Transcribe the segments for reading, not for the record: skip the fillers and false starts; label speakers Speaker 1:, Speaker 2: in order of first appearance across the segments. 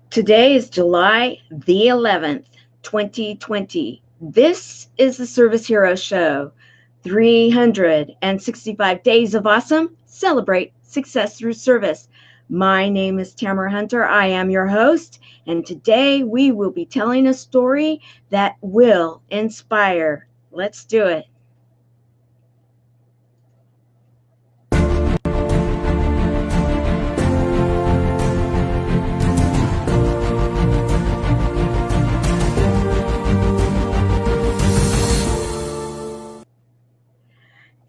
Speaker 1: Today is July the 11th, 2020. This is the Service Hero Show. 365 days of awesome. Celebrate success through service. My name is Tamara Hunter. I am your host, and today we will be telling a story that will inspire. Let's do it.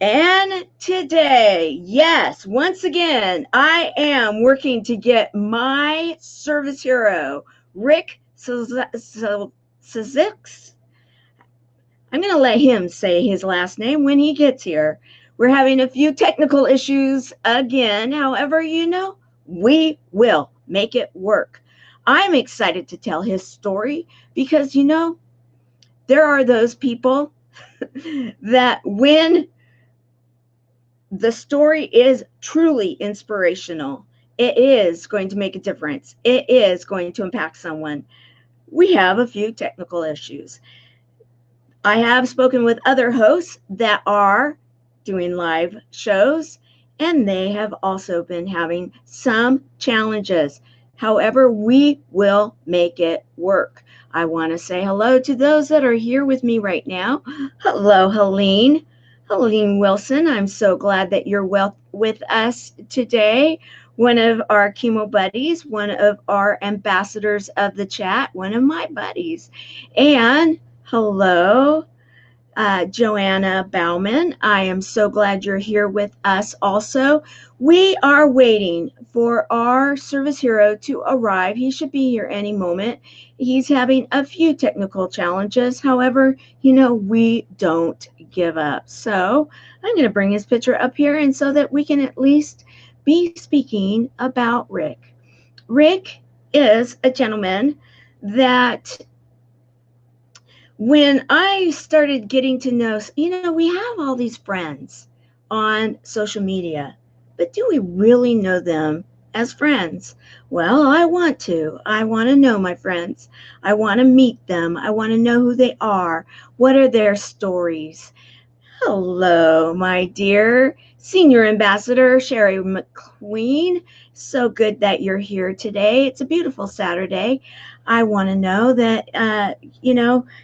Speaker 1: And today, yes, once again, I am working to get my service hero, Rick Szalecki. I'm going to let him say his last name when he gets here. We're having a few technical issues again. However, we will make it work. I'm excited to tell his story because, there are those people that when the story is truly inspirational, it is going to make a difference. It is going to impact someone. We have a few technical issues. I have spoken with other hosts that are doing live shows, and they have also been having some challenges. However, we will make it work. I want to say hello to those that are here with me right now. Hello, Helene. Helene Wilson, I'm so glad that you're with us today. One of our chemo buddies, one of our ambassadors of the chat, one of my buddies. And hello, Joanna Bauman. I am so glad you're here with us also. We are waiting for our service hero to arrive. He should be here any moment. He's having a few technical challenges. However, we don't give up. So I'm going to bring his picture up here and so that we can at least be speaking about Rick. Rick is a gentleman that when I started getting to know, we have all these friends on social media, but do we really know them as friends? Well, I want to. I want to know my friends. I want to meet them. I want to know who they are. What are their stories? Hello, my dear Senior Ambassador Sherry McQueen. So good that you're here today. It's a beautiful Saturday. I want to know that,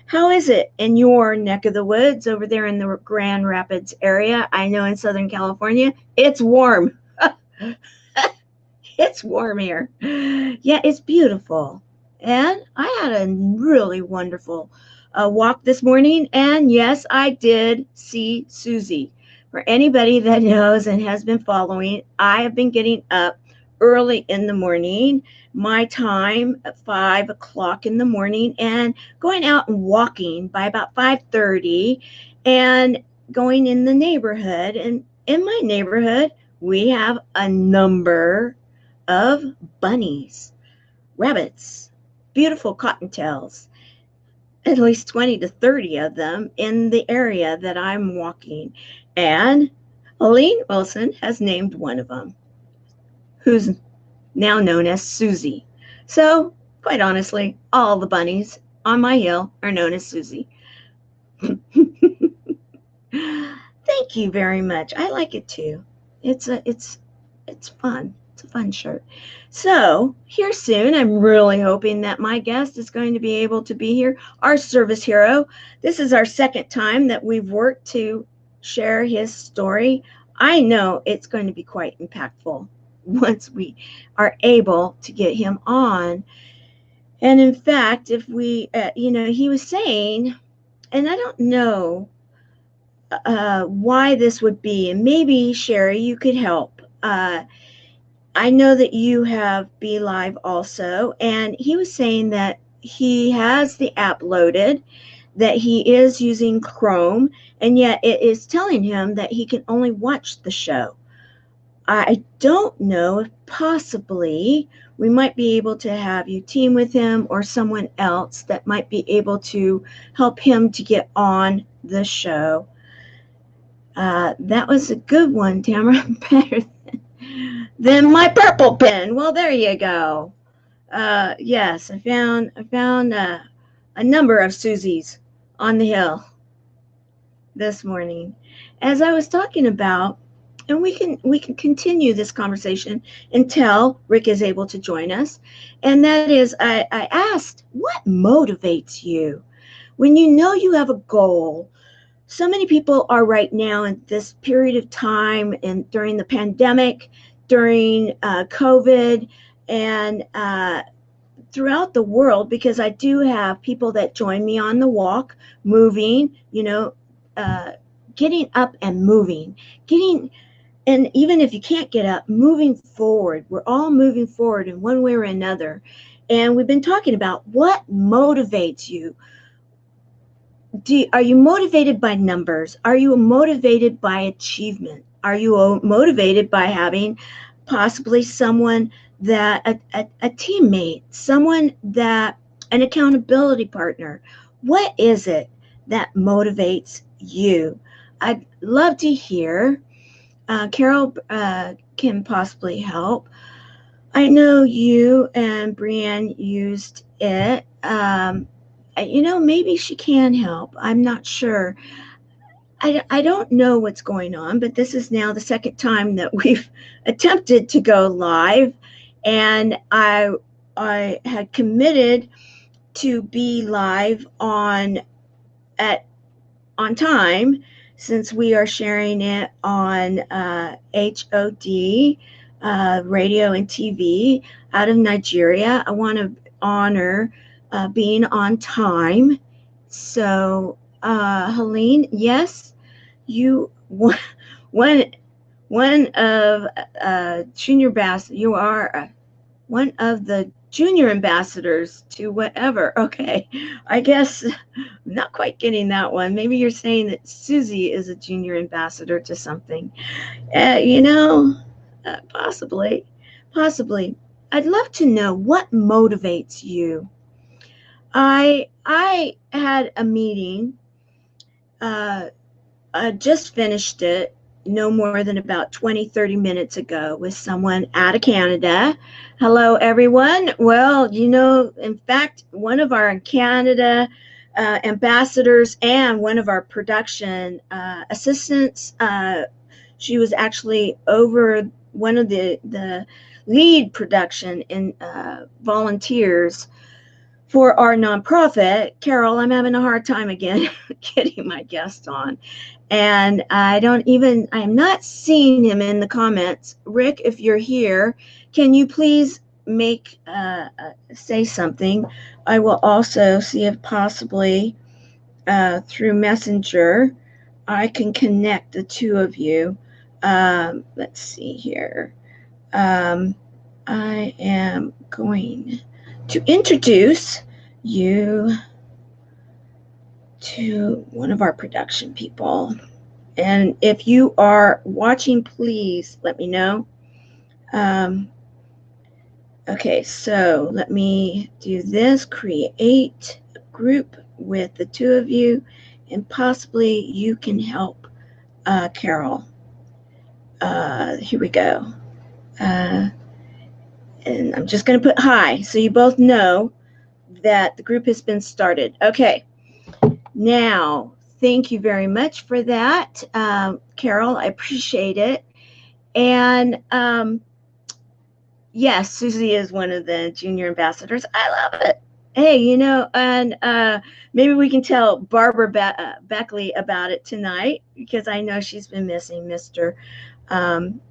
Speaker 1: how is it in your neck of the woods over there in the Grand Rapids area? I know in Southern California, it's warm. It's warm here. Yeah, it's beautiful. And I had a really wonderful walk this morning. And yes, I did see Susie. For anybody that knows and has been following, I have been getting up early in the morning, my time at 5 o'clock in the morning, and going out and walking by about 5:30 and going in the neighborhood. And in my neighborhood, we have a number of bunnies, rabbits, beautiful cottontails, at least 20 to 30 of them in the area that I'm walking. And Helene Wilson has named one of them, who's now known as Susie. So, quite honestly, all the bunnies on my hill are known as Susie. Thank you very much. I like it too. It's fun. It's a fun shirt. So here soon, I'm really hoping that my guest is going to be able to be here. Our service hero. This is our second time that we've worked to share his story. I know it's going to be quite impactful once we are able to get him on. And in fact, if we, he was saying, and I don't know why this would be, and maybe Sherry, you could help. I know that you have Be Live also, and he was saying that he has the app loaded, that he is using Chrome, and yet it is telling him that he can only watch the show. I don't know if possibly we might be able to have you team with him or someone else that might be able to help him to get on the show. That was a good one, Tamara. Better than my purple pen. Well, there you go. Yes, I found a number of Susies on the hill this morning. As I was talking about, and we can continue this conversation until Rick is able to join us. And that is, I asked, what motivates you when you know you have a goal? So many people are right now in this period of time and during the pandemic, during COVID, and throughout the world, because I do have people that join me on the walk, moving, uh, getting up and moving, getting, and even if you can't get up, moving forward. We're all moving forward in one way or another. And we've been talking about what motivates you. Are you motivated by numbers? Are you motivated by achievement? Are you motivated by having possibly someone that a teammate, someone that an accountability partner? What is it that motivates you? I'd love to hear. Carol can possibly help. I know you and Brienne used it. Maybe she can help. I'm not sure. I don't know what's going on, but this is now the second time that we've attempted to go live, and I had committed to be live on time, since we are sharing it on HOD radio and TV out of Nigeria. I want to honor being on time. So, Helene, yes, you one of junior bass. You are one of the junior ambassadors to whatever. Okay, I guess I'm not quite getting that one. Maybe you're saying that Susie is a junior ambassador to something. Uh, you know, possibly, possibly. I'd love to know what motivates you. I had a meeting. Uh, I just finished it no more than about 20-30 minutes ago with someone out of Canada. Hello, everyone. Well, in fact, one of our Canada ambassadors and one of our production assistants, she was actually over one of the lead production in volunteers for our nonprofit. Carol, I'm having a hard time again getting my guest on. And I'm not seeing him in the comments. Rick, if you're here, can you please say something? I will also see if possibly through Messenger I can connect the two of you. Let's see here. I am going to introduce you to one of our production people. And if you are watching, please let me know. Okay, so let me do this, create a group with the two of you, and possibly you can help Carol. Here we go. And I'm just going to put hi, so you both know that the group has been started. Okay, now, thank you very much for that, Carol. I appreciate it. And yes, Susie is one of the junior ambassadors. I love it. Hey, and maybe we can tell Barbara Beckley about it tonight, because I know she's been missing Mr.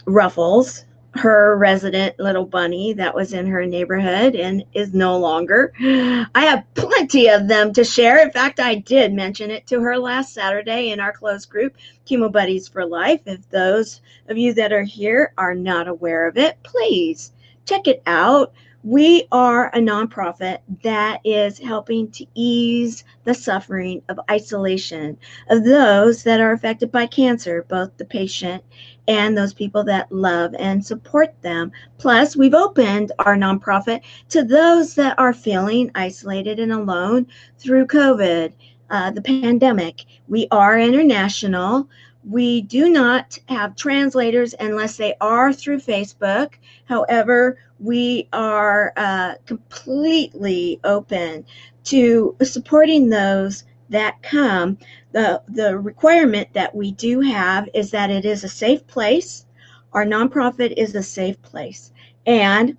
Speaker 1: Ruffles, her resident little bunny that was in her neighborhood and is no longer. I have plenty of them to share. In fact, I did mention it to her last Saturday in our closed group, Chemo Buddies for Life. If those of you that are here are not aware of it, please check it out. We are a nonprofit that is helping to ease the suffering of isolation of those that are affected by cancer, both the patient and those people that love and support them. Plus, we've opened our nonprofit to those that are feeling isolated and alone through COVID, the pandemic. We are international. We do not have translators unless they are through Facebook. However, we are completely open to supporting those that come. The requirement that we do have is that it is a safe place. Our nonprofit is a safe place. And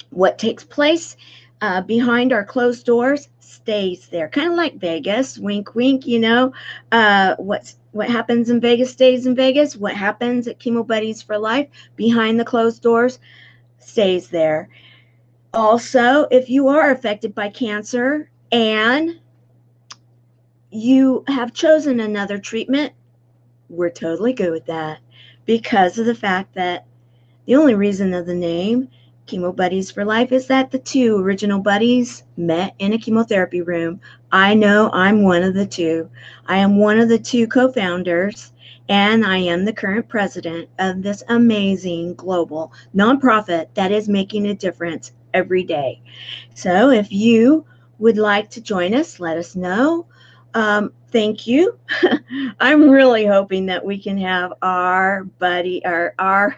Speaker 1: what takes place behind our closed doors stays there, kind of like Vegas. Wink, wink. What happens in Vegas stays in Vegas. What happens at Chemo Buddies for Life behind the closed doors stays there. Also, if you are affected by cancer and you have chosen another treatment, we're totally good with that, because of the fact that the only reason of the name Chemo Buddies for Life is that the two original buddies met in a chemotherapy room. I know I'm one of the two. I am one of the two co-founders, and I am the current president of this amazing global nonprofit that is making a difference every day. So if you would like to join us, let us know. Thank you. I'm really hoping that we can have our buddy, our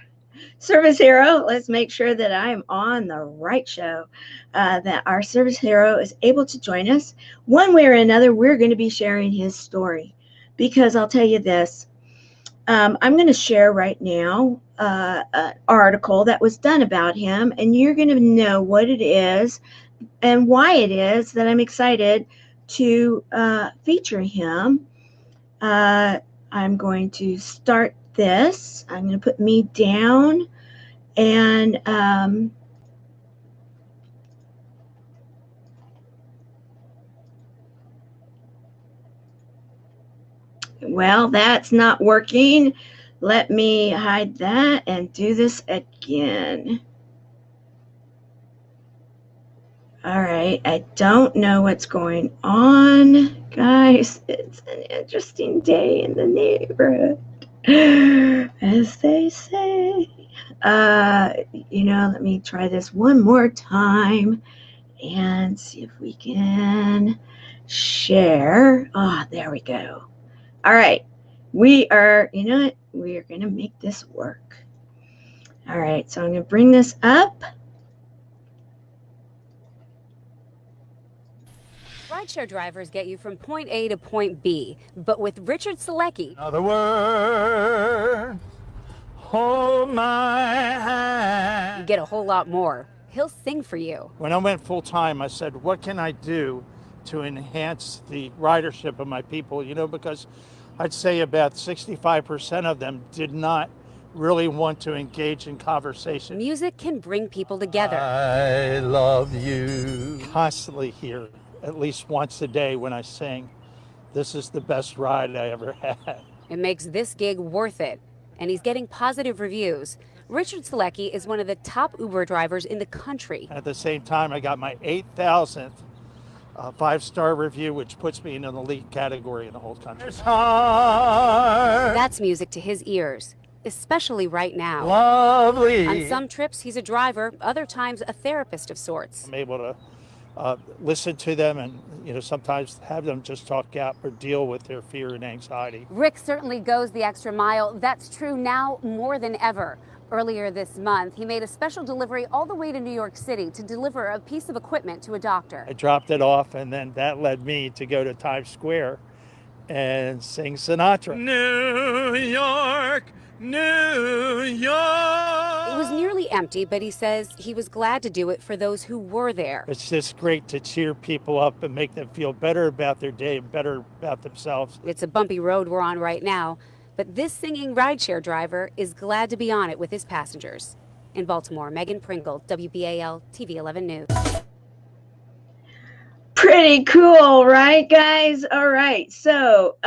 Speaker 1: service hero. Let's make sure that I am on the right show, that our service hero is able to join us. One way or another, we're going to be sharing his story, because I'll tell you this. I'm going to share right now an article that was done about him, and you're going to know what it is and why it is that I'm excited to feature him. I'm going to start this. I'm going to put me down, and well, that's not working. Let me hide that and do this again. All right, I don't know what's going on, guys. It's an interesting day in the neighborhood, as they say. Let me try this one more time and see if we can share. There we go. All right, we are going to make this work. All right, so I'm going to bring this up.
Speaker 2: Rideshare drivers get you from point A to point B, but with Richard Szalecki,
Speaker 3: Another word, hold my hand.
Speaker 2: you get a whole lot more. He'll sing for you.
Speaker 3: When I went full time, I said, what can I do to enhance the ridership of my people? Because I'd say about 65% of them did not really want to engage in conversation.
Speaker 2: Music can bring people together.
Speaker 3: I love you. Constantly hear, at least once a day when I sing, this is the best ride I ever had.
Speaker 2: It makes this gig worth it, and he's getting positive reviews. Richard Szalecki is one of the top Uber drivers in the country.
Speaker 3: At the same time, I got my 8,000th five-star review, which puts me in an elite category in the whole country.
Speaker 2: That's music to his ears, especially right now.
Speaker 3: Lovely.
Speaker 2: On some trips, he's a driver, other times a therapist of sorts.
Speaker 3: I'm able to listen to them and, sometimes have them just talk out or deal with their fear and anxiety.
Speaker 2: Rick certainly goes the extra mile. That's true now more than ever. Earlier this month, he made a special delivery all the way to New York City to deliver a piece of equipment to a doctor.
Speaker 3: I dropped it off, and then that led me to go to Times Square and sing Sinatra. New York, New York.
Speaker 2: It was nearly empty, but he says he was glad to do it for those who were there.
Speaker 3: It's just great to cheer people up and make them feel better about their day and better about themselves.
Speaker 2: It's a bumpy road we're on right now, but this singing rideshare driver is glad to be on it with his passengers. In Baltimore, Megan Pringle, WBAL TV 11 News.
Speaker 1: Pretty cool, right, guys? All right, so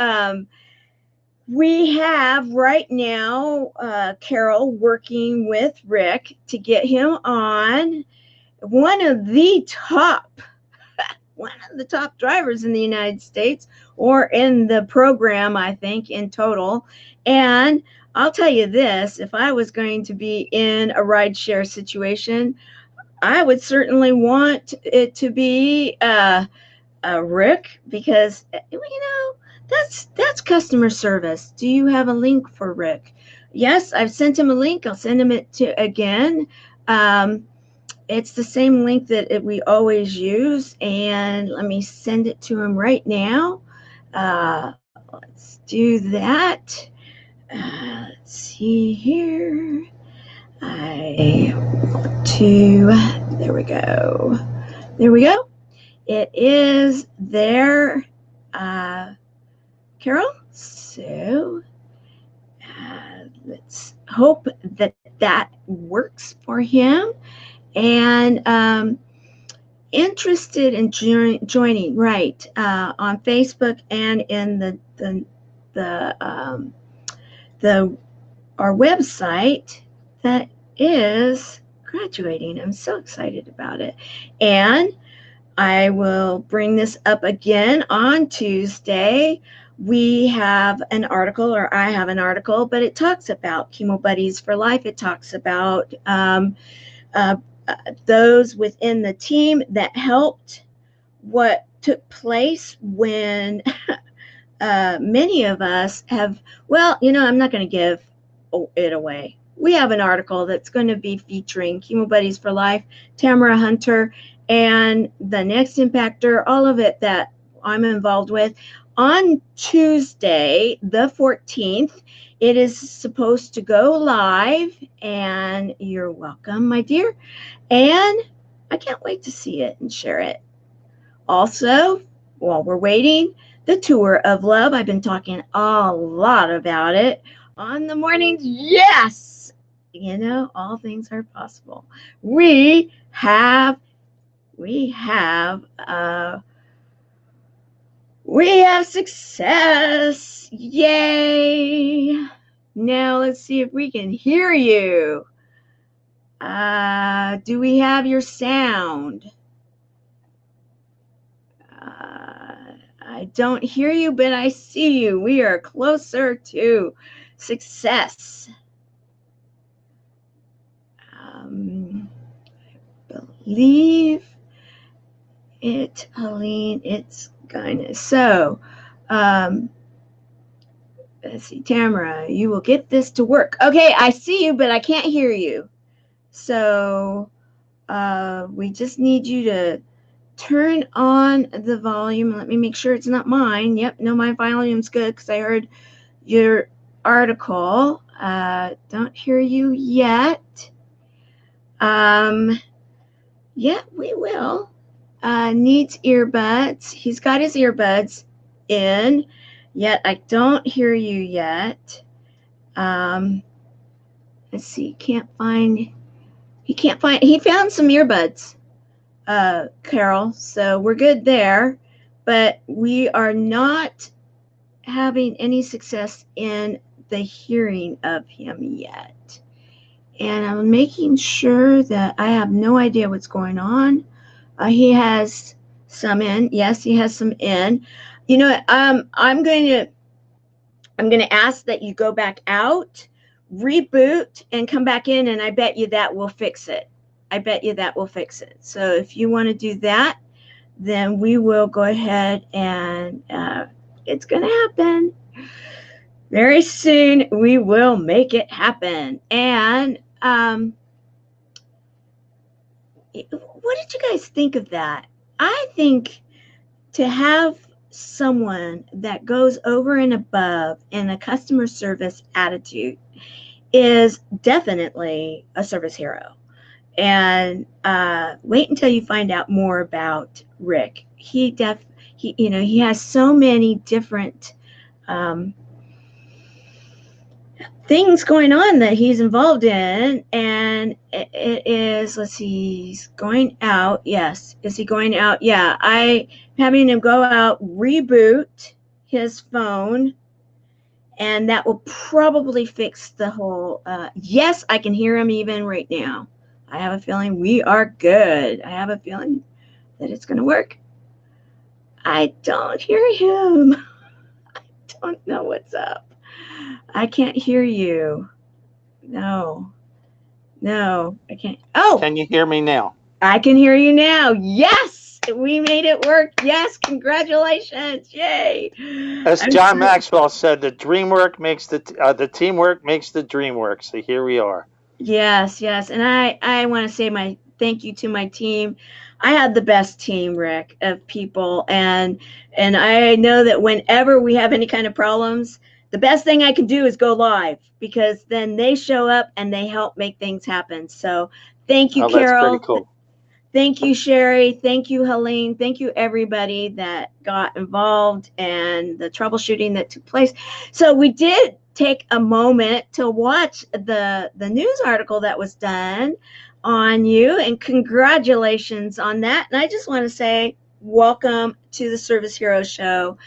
Speaker 1: we have right now Carol working with Rick to get him on one of the top drivers in the United States, or in the program, I think, in total. And I'll tell you this, if I was going to be in a rideshare situation, I would certainly want it to be Rick, because, that's customer service. Do you have a link for Rick? Yes, I've sent him a link. I'll send him it to again. it's the same link that we always use, and let me send it to him right now. Let's do that. Let's see here. There we go. There we go. It is there, Carol. So let's hope that works for him. And interested in joining, right, on Facebook and in our website that is graduating. I'm so excited about it. And I will bring this up again on Tuesday. We have an article, or I have an article, but it talks about Chemo Buddies for Life. It talks about those within the team that helped, what took place when many of us have, well, I'm not going to give it away. We have an article that's going to be featuring Chemo Buddies for Life, Tamara Hunter, and the Next Impactor, all of it that I'm involved with. On Tuesday, the 14th, it is supposed to go live, and you're welcome, my dear. And I can't wait to see it and share it. Also, while we're waiting, the Tour of Love. I've been talking a lot about it on the mornings. Yes! All things are possible. We have success. Yay! Now let's see if we can hear you. Do we have your sound? I don't hear you, but I see you. We are closer to success. I believe it, Aline. It's gonna. So, let's see, Tamara, you will get this to work. Okay, I see you, but I can't hear you. So, we just need you to turn on the volume. Let me make sure it's not mine. Yep, no, my volume's good because I heard your article. Don't hear you yet. Yeah, we will. Needs earbuds. He's got his earbuds in, yet I don't hear you yet. Let's see. He found some earbuds, Carol. So we're good there, but we are not having any success in the hearing of him yet. And I'm making sure that I have no idea what's going on. He has some in. Yes, he has some in. I'm going to ask that you go back out, reboot, and come back in, and I bet you that will fix it. So if you want to do that, then we will go ahead and it's going to happen. Very soon, we will make it happen. And what did you guys think of that? I think to have someone that goes over and above in a customer service attitude is definitely a service hero. And wait until you find out more about Rick. He has so many different things going on that he's involved in, and it is, let's see, he's going out. Yes. Is he going out? Yeah. I'm having him go out, reboot his phone, and that will probably fix the whole, yes, I can hear him even right now. I have a feeling we are good. I have a feeling that it's going to work. I don't hear him. I don't know what's up. I can't hear you. No, I can't. Oh!
Speaker 3: Can you hear me now?
Speaker 1: I can hear you now. Yes! We made it work. Yes, congratulations. Yay.
Speaker 3: As John Maxwell said, the teamwork makes the dream work. So here we are.
Speaker 1: Yes. And I want to say my Thank you to my team. I had the best team, Rick, of people, and I know that whenever we have any kind of problems, the best thing I can do is go live because then they show up and they help make things happen. So thank you,
Speaker 4: Oh, that's pretty
Speaker 1: Carol.
Speaker 4: cool.
Speaker 1: Thank you, Sherry. Thank you, Helene. Thank you, everybody that got involved and the troubleshooting that took place. So we did take a moment to watch the news article that was done on you, and congratulations on that. And I just want to say welcome to the Service Hero Show.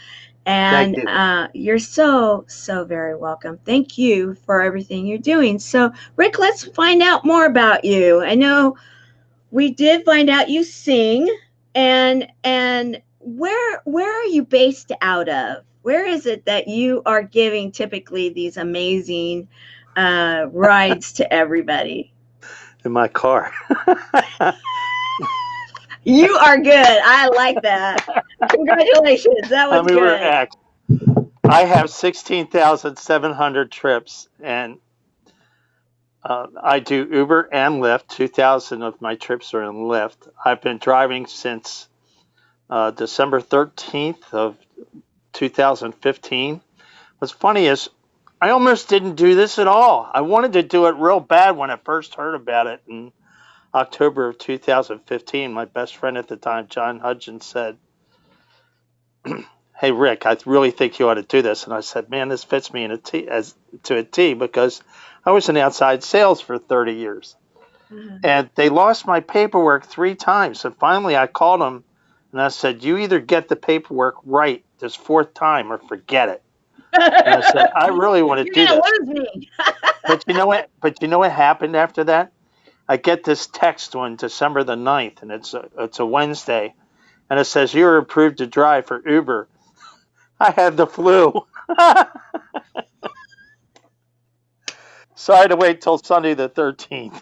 Speaker 4: Thank
Speaker 1: And
Speaker 4: you.
Speaker 1: you're so, so very welcome. Thank you for everything you're doing. So, Rick, let's find out more about you. I know we did find out you sing, and where are you based out of? Where is it that you are giving typically these amazing rides to everybody?
Speaker 4: In my car.
Speaker 1: You are good. I like that. Congratulations. That
Speaker 4: I
Speaker 1: was
Speaker 4: mean, we're
Speaker 1: good.
Speaker 4: at. I have 16,700 trips, and I do Uber and Lyft. 2,000 of my trips are in Lyft. I've been driving since December 13th of 2015. What's funny is I almost didn't do this at all. I wanted to do it real bad when I first heard about it in October of 2015. My best friend at the time, John Hudgens, said, "Hey Rick, I really think you ought to do this." And I said, "Man, this fits me to a T because I was in outside sales for 30 years."
Speaker 1: Uh-huh.
Speaker 4: And they lost my paperwork 3 times. And finally I called them and I said, "You either get the paperwork right this 4th time or forget it." And I said, "I really want to
Speaker 1: You're
Speaker 4: do
Speaker 1: gonna
Speaker 4: this."
Speaker 1: lose me.
Speaker 4: But you know what? Happened after that? I get this text on December the 9th, and it's a Wednesday, and it says, "You're approved to drive for Uber." I had the flu. So I had to wait till Sunday the 13th.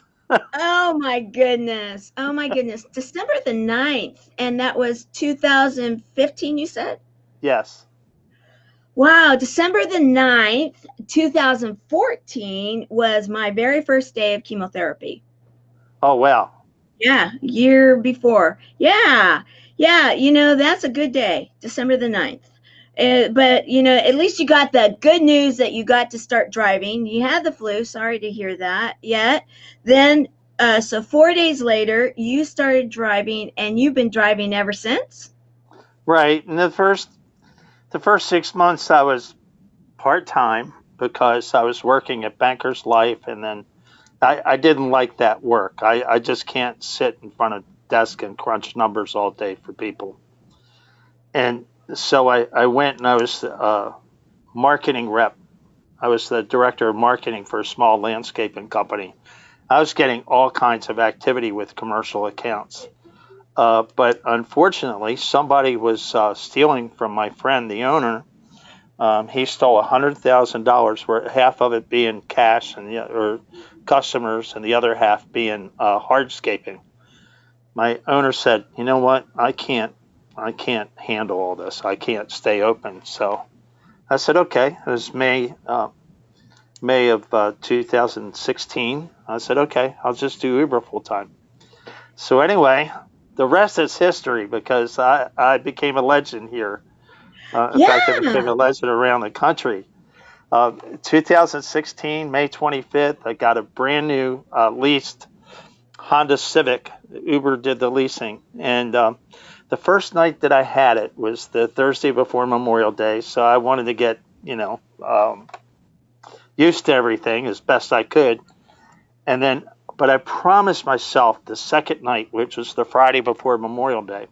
Speaker 1: Oh my goodness. Oh my goodness. December the 9th, and that was 2015, you said?
Speaker 4: Yes.
Speaker 1: Wow, December the 9th, 2014 was my very first day of chemotherapy.
Speaker 4: Oh, wow.
Speaker 1: Yeah, year before. Yeah. Yeah, that's a good day, December the 9th. But, at least you got the good news that you got to start driving. You had the flu. Sorry to hear that yet. Then, so 4 days later, you started driving, and you've been driving ever since?
Speaker 4: Right. And the first 6 months I was part-time because I was working at Banker's Life, and then I didn't like that work. I just can't sit in front of a desk and crunch numbers all day for people. And so I went and I was a marketing rep. I was the director of marketing for a small landscaping company. I was getting all kinds of activity with commercial accounts. But unfortunately, somebody was stealing from my friend, the owner. He stole $100,000, worth, half of it being cash and or customers, and the other half being hardscaping. My owner said, "You know what? I can't handle all this. I can't stay open." So I said, "Okay." It was May of 2016. I said, "Okay, I'll just do Uber full time." So anyway, the rest is history because I became a legend here. In fact, I became
Speaker 1: Yeah.
Speaker 4: a legend around the country. 2016, May 25th, I got a brand new leased Honda Civic. Uber did the leasing. And the first night that I had it was the Thursday before Memorial Day. So I wanted to get, used to everything as best I could. And then, but I promised myself the second night, which was the Friday before Memorial Day,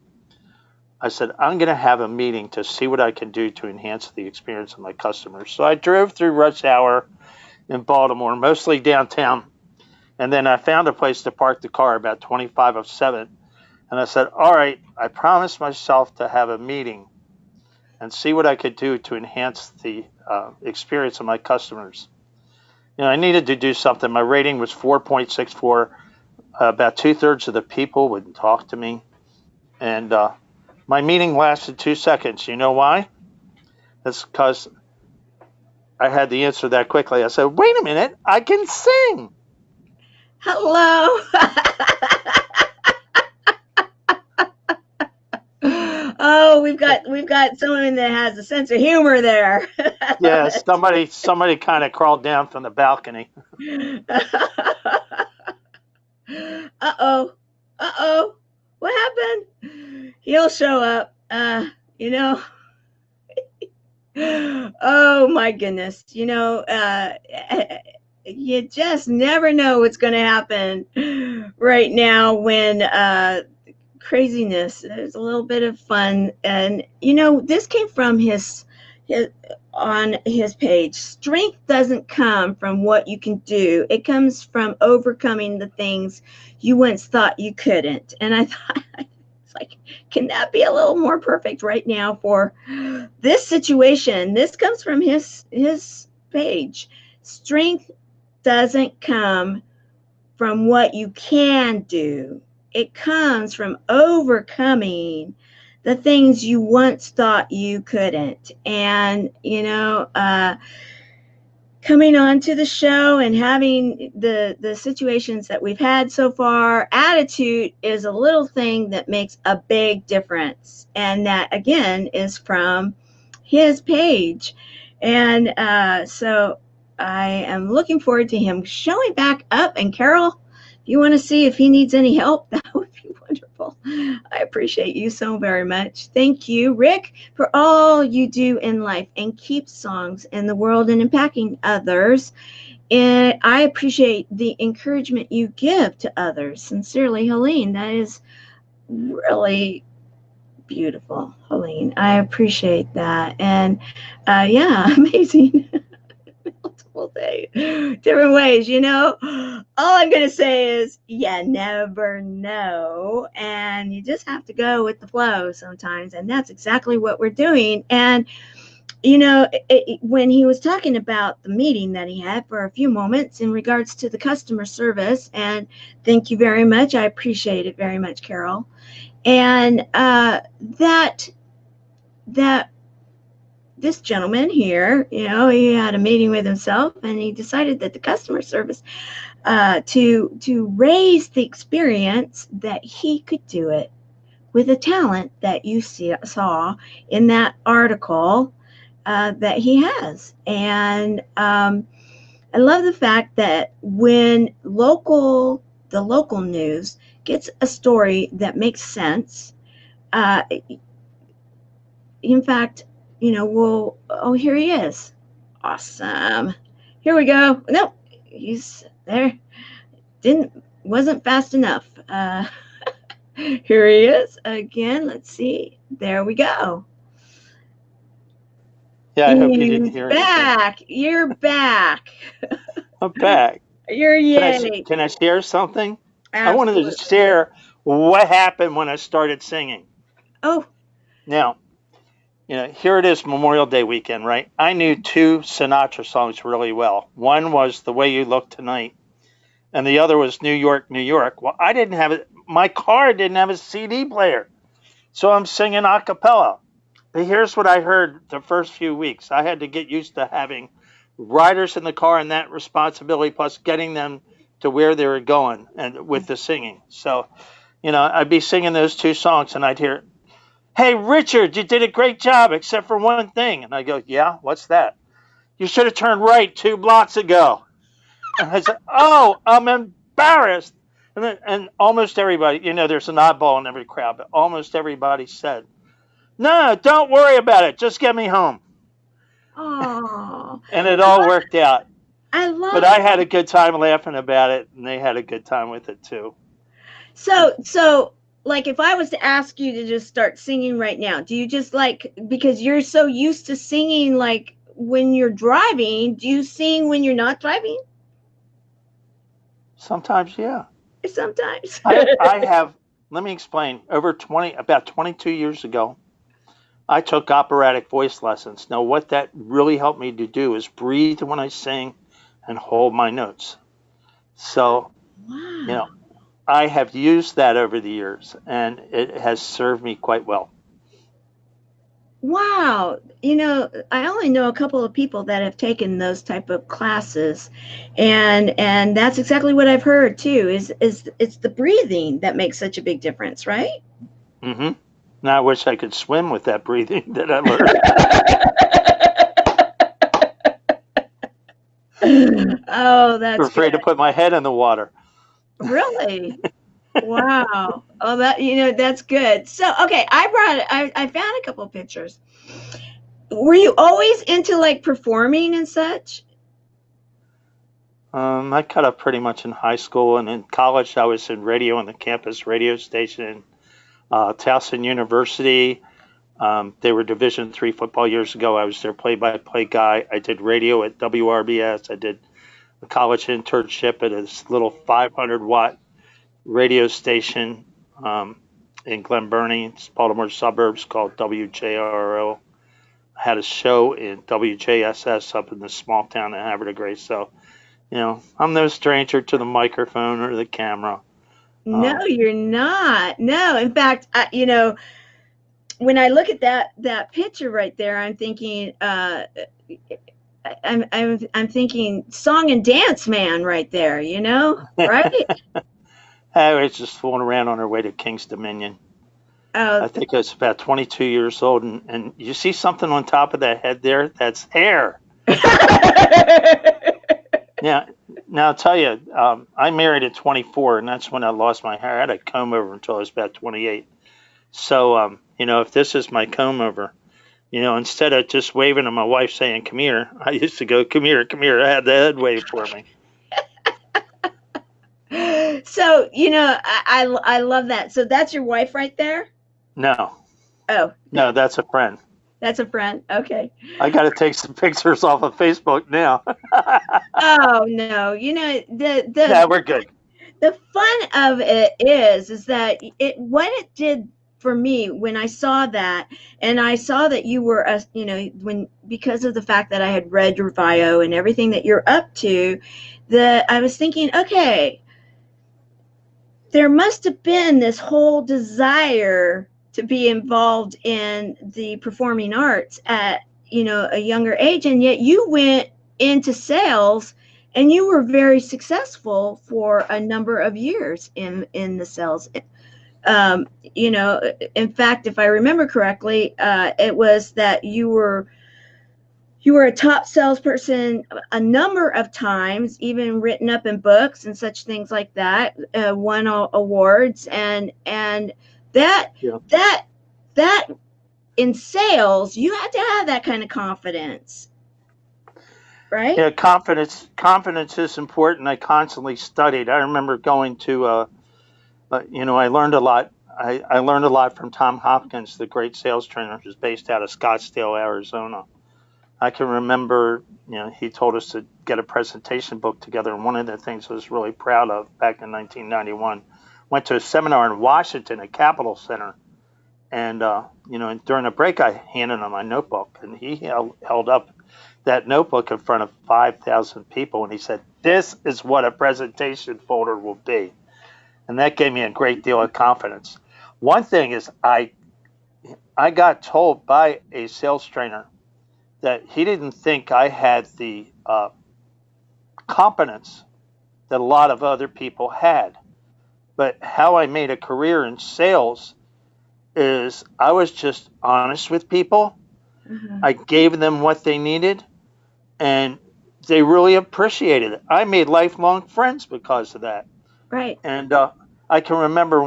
Speaker 4: I said, I'm going to have a meeting to see what I can do to enhance the experience of my customers. So I drove through rush hour in Baltimore, mostly downtown. And then I found a place to park the car about 25 of 7. And I said, all right, I promised myself to have a meeting and see what I could do to enhance the experience of my customers. I needed to do something. My rating was 4.64. About 2/3 of the people wouldn't talk to me. And my meeting lasted 2 seconds. You know why? That's because I had the answer that quickly. I said, wait a minute, I can sing.
Speaker 1: Hello. Oh, we've got someone that has a sense of humor there. I love
Speaker 4: Yeah, somebody kind of crawled down from the balcony.
Speaker 1: it. Uh-oh. Uh-oh. What happened? He'll show up. You know. Oh my goodness. You just never know what's going to happen right now when craziness. There's a little bit of fun, and this came from his on his page. Strength doesn't come from what you can do. It comes from overcoming the things you once thought you couldn't. And I thought, it's like, can that be a little more perfect right now for this situation? This comes from his page. Strength doesn't come from what you can do. It comes from overcoming the things you once thought you couldn't. And, coming on to the show and having the situations that we've had so far, attitude is a little thing that makes a big difference. And that, again, is from his page. And so I am looking forward to him showing back up. And Carol, if you want to see if he needs any help, that would be wonderful. I appreciate you so very much. Thank you, Rick, for all you do in life and keep songs in the world and impacting others. And I appreciate the encouragement you give to others. Sincerely, Helene. That is really beautiful, Helene. I appreciate that. And yeah, amazing. Multiple days, different ways, all I'm going to say is you never know, and you just have to go with the flow sometimes. And that's exactly what we're doing. And when he was talking about the meeting that he had for a few moments in regards to the customer service, and thank you very much, I appreciate it very much, Carol. And that this gentleman here, he had a meeting with himself, and he decided that the customer service, to raise the experience, that he could do it with the talent that you saw in that article that he has. And I love the fact that when the local news gets a story that makes sense, in fact, here he is. Awesome. Here we go. No, he's there. Wasn't fast enough. Here he is again. Let's see. There we go.
Speaker 4: Yeah, I hope you didn't hear
Speaker 1: back. Anything. You're back.
Speaker 4: I'm back.
Speaker 1: You're yay.
Speaker 4: Can I share something?
Speaker 1: Absolutely.
Speaker 4: I wanted to share what happened when I started singing.
Speaker 1: Oh.
Speaker 4: Now, here it is, Memorial Day weekend, right? I knew two Sinatra songs really well. One was The Way You Look Tonight, and the other was New York, New York. Well, I didn't have it. My car didn't have a CD player, so I'm singing a cappella. But here's what I heard the first few weeks. I had to get used to having riders in the car and that responsibility, plus getting them to where they were going and with the singing. So, I'd be singing those two songs, and I'd hear, "Hey, Richard, you did a great job, except for one thing." And I go, "Yeah, what's that?" "You should have turned right 2 blocks ago." And I said, "Oh, I'm embarrassed." And almost everybody, there's an oddball in every crowd, but almost everybody said, "No, don't worry about it. Just get me home."
Speaker 1: Oh.
Speaker 4: And it all worked out.
Speaker 1: But
Speaker 4: I had a good time laughing about it, and they had a good time with it too.
Speaker 1: So like, if I was to ask you to just start singing right now, do you just because you're so used to singing, like when you're driving, do you sing when you're not driving?
Speaker 4: Sometimes, yeah.
Speaker 1: Sometimes.
Speaker 4: I have, let me explain, about 22 years ago, I took operatic voice lessons. Now, what that really helped me to do is breathe when I sing and hold my notes. So,
Speaker 1: wow.
Speaker 4: I have used that over the years, and it has served me quite well.
Speaker 1: Wow. I only know a couple of people that have taken those type of classes, and that's exactly what I've heard too, is it's the breathing that makes such a big difference, right?
Speaker 4: Mm-hmm. Now I wish I could swim with that breathing that I learned.
Speaker 1: Oh,
Speaker 4: I'm
Speaker 1: that's good.
Speaker 4: afraid to put my head in the water.
Speaker 1: Really? Wow. Oh, that's good. So, okay, I found a couple pictures. Were you always into like performing and such?
Speaker 4: I cut up pretty much in high school, and in college I was in radio on the campus radio station, Towson University. They were Division III football years ago. I was their play-by-play guy. I did radio at WRBS. I did a college internship at this little 500-watt radio station in Glen Burnie, it's Baltimore suburbs, called WJRO. I had a show in WJSS up in the small town of Havre de Grace. So, I'm no stranger to the microphone or the camera.
Speaker 1: No, you're not. No, in fact, when I look at that picture right there, I'm thinking, I'm thinking song and dance man right there. Right?
Speaker 4: I was just fooling around on our way to King's Dominion.
Speaker 1: Oh,
Speaker 4: I think I was about 22 years old, and you see something on top of that head there? That's hair. Yeah. Now I'll tell you, I married at 24, and that's when I lost my hair. I had a comb over until I was about 28. So, if this is my comb over, instead of just waving to my wife saying, "Come here," I used to go, "Come here, come here." I had the head wave for me.
Speaker 1: So, I love that. So that's your wife right there?
Speaker 4: No,
Speaker 1: Oh,
Speaker 4: no, that's a friend.
Speaker 1: that's a friend. Okay.
Speaker 4: I got to take some pictures off of Facebook now.
Speaker 1: Oh no,
Speaker 4: Yeah, we're good.
Speaker 1: the fun of it is that what it did for me when I saw that, and I saw that you were because of the fact that I had read your bio and everything that you're up to, that I was thinking, okay, there must have been this whole desire to be involved in the performing arts at a younger age, and yet you went into sales and you were very successful for a number of years in the sales. In fact, if I remember correctly, it was that you were a top salesperson a number of times, even written up in books and such things like that, won awards, and that
Speaker 4: Yeah.
Speaker 1: that in sales, you had to have that kind of confidence, right?
Speaker 4: Yeah, confidence is important. I constantly studied. I remember going to, I learned a lot. I learned a lot from Tom Hopkins, the great sales trainer, who's based out of Scottsdale, Arizona. I can remember, he told us to get a presentation book together, and one of the things I was really proud of back in 1991, went to a seminar in Washington at Capitol Center, and during a break, I handed him my notebook, and he held up that notebook in front of 5,000 people, and he said, "This is what a presentation folder will be," and that gave me a great deal of confidence. One thing is, I got told by a sales trainer that he didn't think I had the competence that a lot of other people had. But how I made a career in sales is I was just honest with people.
Speaker 1: Mm-hmm.
Speaker 4: I gave them what they needed, and they really appreciated it. I made lifelong friends because of that.
Speaker 1: Right.
Speaker 4: And I can remember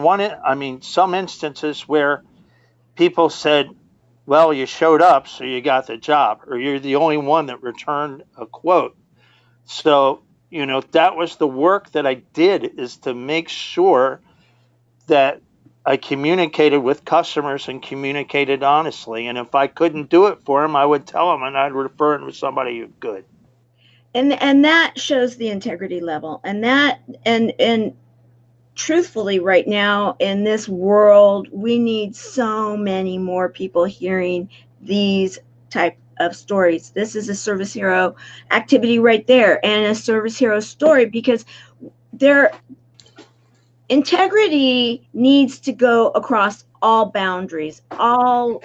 Speaker 4: some instances where people said, "Well, you showed up, so you got the job," or "You're the only one that returned a quote." So, that was the work that I did, is to make sure that I communicated with customers and communicated honestly. And if I couldn't do it for them, I would tell them, and I'd refer them to somebody who could.
Speaker 1: And that shows the integrity level, and truthfully, right now in this world, we need so many more people hearing these type of stories. This is a service hero activity right there, and a service hero story, because their integrity needs to go across all boundaries, all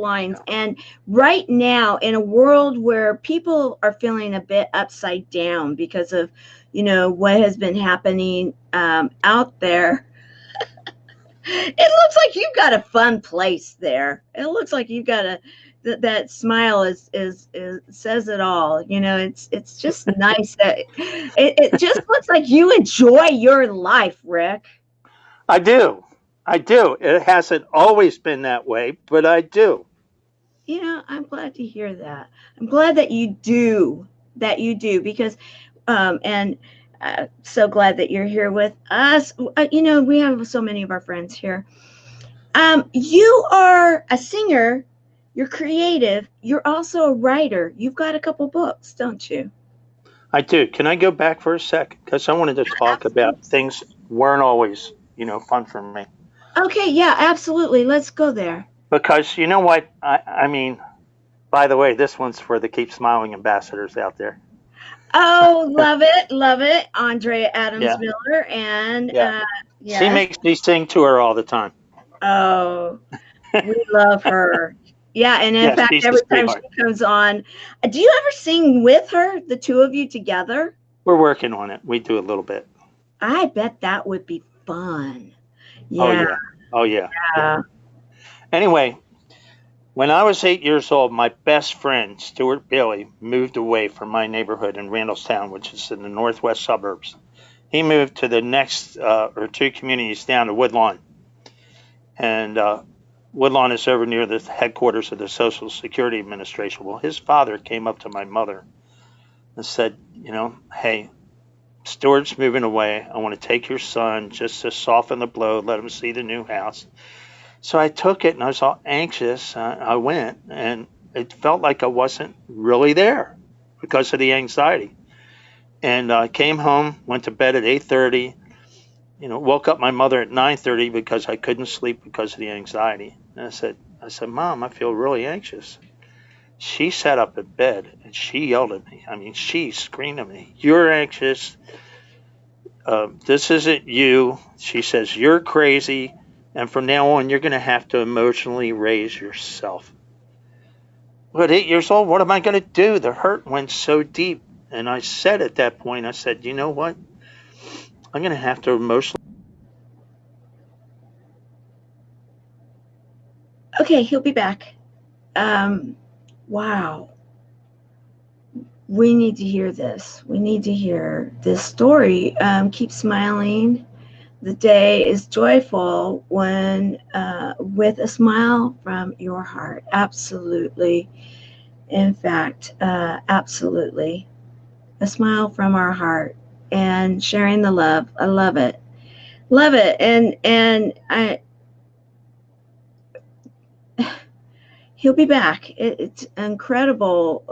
Speaker 1: lines. And right now, in a world where people are feeling a bit upside down because of what has been happening out there, It looks like you've got a fun place there. It looks like you've got that smile is says it all. You know, it's just nice that it just looks like you enjoy your life, Rick.
Speaker 4: I do. I do. It hasn't always been that way, but I do.
Speaker 1: You know, I'm glad to hear that. I'm glad that you do because, and so glad that you're here with us. You know, we have so many of our friends here. You are a singer, you're creative, you're also a writer. You've got a couple books, don't you?
Speaker 4: I do. Can I go back for a sec? Because I wanted to talk
Speaker 1: Absolutely.
Speaker 4: about things weren't always, fun for me.
Speaker 1: Okay, yeah, absolutely. Let's go there.
Speaker 4: Because you know what? I mean, by the way, this one's for the Keep Smiling ambassadors out there.
Speaker 1: Oh, love it. Andrea Adams
Speaker 4: Yeah,
Speaker 1: Miller, and
Speaker 4: yeah. She
Speaker 1: yes.
Speaker 4: makes me sing to her all the time.
Speaker 1: Oh, we love her. Yeah, and in
Speaker 4: Yeah,
Speaker 1: fact,
Speaker 4: she's a
Speaker 1: every time she
Speaker 4: sweetheart.
Speaker 1: comes on, do you ever sing with her, the two of you together?
Speaker 4: We're working on it. We do a little bit.
Speaker 1: I bet that would be fun.
Speaker 4: Oh,
Speaker 1: Yeah.
Speaker 4: yeah. Oh, yeah. Yeah. Anyway, when I was 8 years old, my best friend, Stuart Bailey, moved away from my neighborhood in Randallstown, which is in the northwest suburbs. He moved to the next or two communities down to Woodlawn. And Woodlawn is over near the headquarters of the Social Security Administration. Well, his father came up to my mother and said, hey, Stuart's moving away. I want to take your son just to soften the blow, let him see the new house. So I took it and I was all anxious. I went and it felt like I wasn't really there because of the anxiety. And I came home, went to bed at 8:30. Woke up my mother at 9:30 because I couldn't sleep because of the anxiety. And I said, Mom, I feel really anxious. She sat up in bed and she yelled at me. I mean, she screamed at me, "You're anxious. This isn't you." She says, "You're crazy. And from now on, you're going to have to emotionally raise yourself." Well, at 8 years old, what am I going to do? The hurt went so deep. And I said at that point, I said, you know what? I'm going to have to emotionally.
Speaker 1: Okay, he'll be back. Um, wow. We need to hear this. We need to hear this story. Keep smiling. The day is joyful when with a smile from your heart. Absolutely. In fact, absolutely. A smile from our heart and sharing the love. I love it. Love it. And he'll be back. It's incredible.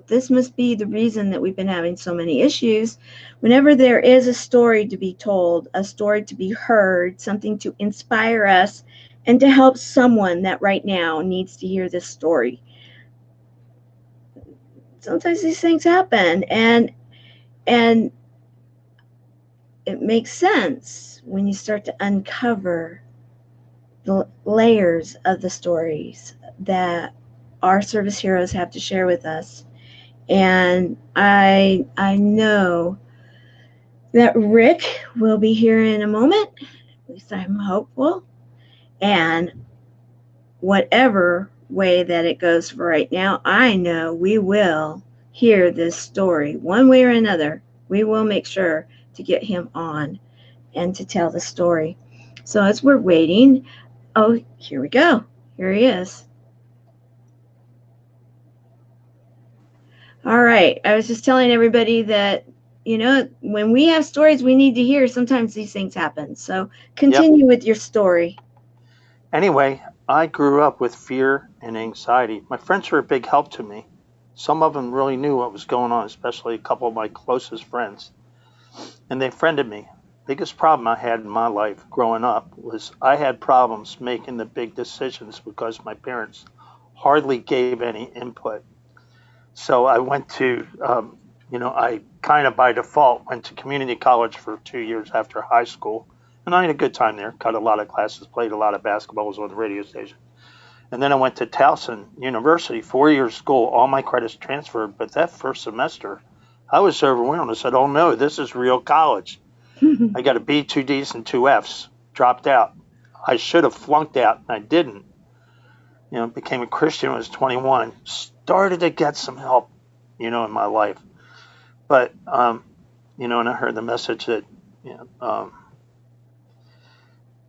Speaker 1: This must be the reason that we've been having so many issues. Whenever there is a story to be told, a story to be heard, something to inspire us and to help someone that right now needs to hear this story, sometimes these things happen, and it makes sense when you start to uncover the layers of the stories that our service heroes have to share with us. And I know that Rick will be here in a moment. At least I'm hopeful. And whatever way that it goes for right now, I know we will hear this story one way or another. We will make sure to get him on and to tell the story. So as we're waiting, oh, here we go. Here he is. All right. I was just telling everybody that, when we have stories we need to hear, sometimes these things happen. So
Speaker 4: Yep.
Speaker 1: continue with your story.
Speaker 4: Anyway, I grew up with fear and anxiety. My friends were a big help to me. Some of them really knew what was going on, especially a couple of my closest friends. And they friended me. Biggest problem I had in my life growing up was I had problems making the big decisions because my parents hardly gave any input. So I went to, I kind of by default went to community college for 2 years after high school. And I had a good time there, cut a lot of classes, played a lot of basketball, was on the radio station. And then I went to Towson University, 4 years school, all my credits transferred. But that first semester, I was overwhelmed. I said, oh no, this is real college. I got a B, two D's, and two F's, dropped out. I should have flunked out, and I didn't. Became a Christian when I was 21. Started to get some help, in my life. But, and I heard the message that,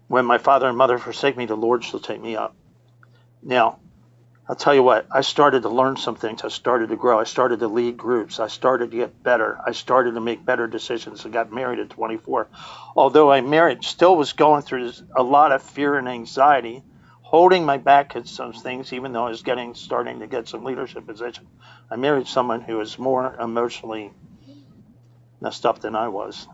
Speaker 4: when my father and mother forsake me, the Lord shall take me up. Now, I'll tell you what, I started to learn some things. I started to grow. I started to lead groups. I started to get better. I started to make better decisions. I got married at 24. Although I married, still was going through a lot of fear and anxiety, holding my back at some things, even though I was starting to get some leadership position. I married someone who was more emotionally messed up than I was.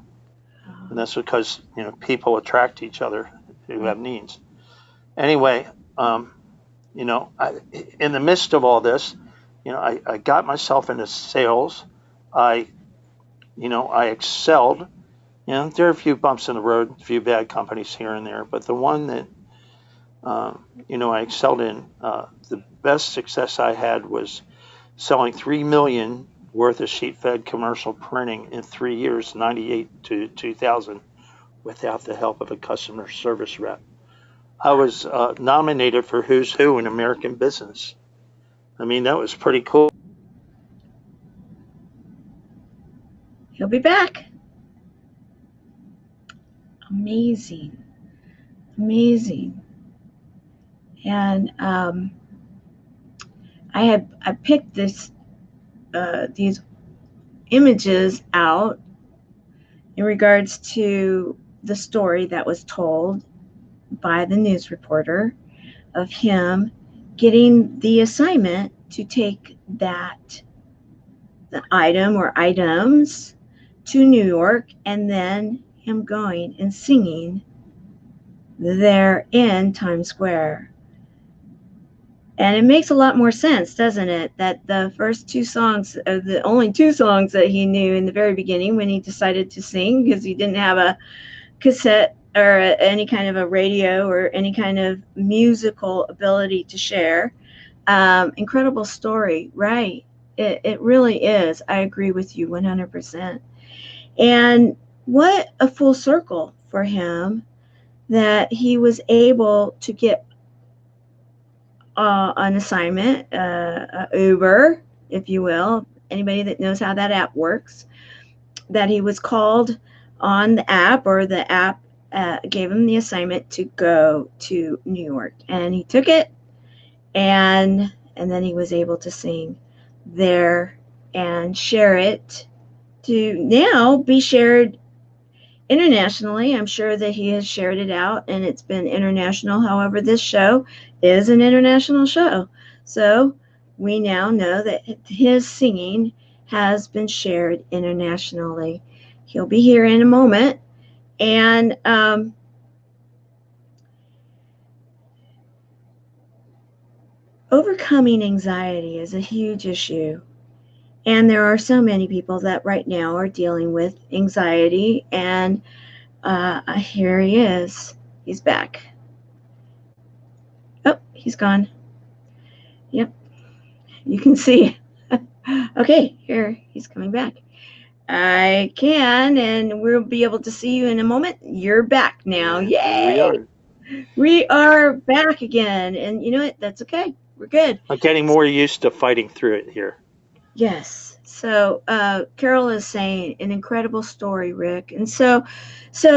Speaker 4: And that's because, people attract each other who have needs. Anyway, in the midst of all this, I got myself into sales. I excelled. There are a few bumps in the road, a few bad companies here and there, but the one that, I excelled in, the best success I had was selling $3 million worth of sheet-fed commercial printing in 3 years, 98 to 2000, without the help of a customer service rep. I was nominated for Who's Who in American business. I mean, that was pretty cool.
Speaker 1: He'll be back. Amazing. And I picked these images out in regards to the story that was told by the news reporter of him getting the assignment to take the item or items to New York, and then him going and singing there in Times Square. And it makes a lot more sense, doesn't it, that the first two songs, the only two songs that he knew in the very beginning when he decided to sing, because he didn't have a cassette or any kind of a radio or any kind of musical ability to share. Incredible story, right? It really is. I agree with you 100%. And what a full circle for him that he was able to get an assignment, Uber, if you will, anybody that knows how that app works, that he was called on the app, or the app gave him the assignment to go to New York. And he took it, and then he was able to sing there and share it, to now be shared internationally. I'm sure that he has shared it out and it's been international. However, this show is an international show. So we now know that his singing has been shared internationally. He'll be here in a moment. And overcoming anxiety is a huge issue. And there are so many people that right now are dealing with anxiety. And here he is. He's back. Oh, he's gone. Yep. You can see. Okay, here, he's coming back. I can, and we'll be able to see you in a moment. You're back now. Yay! We are back again. And you know what? That's okay. We're good.
Speaker 4: I'm getting more used to fighting through it here.
Speaker 1: Yes. So Carol is saying an incredible story, Rick. And so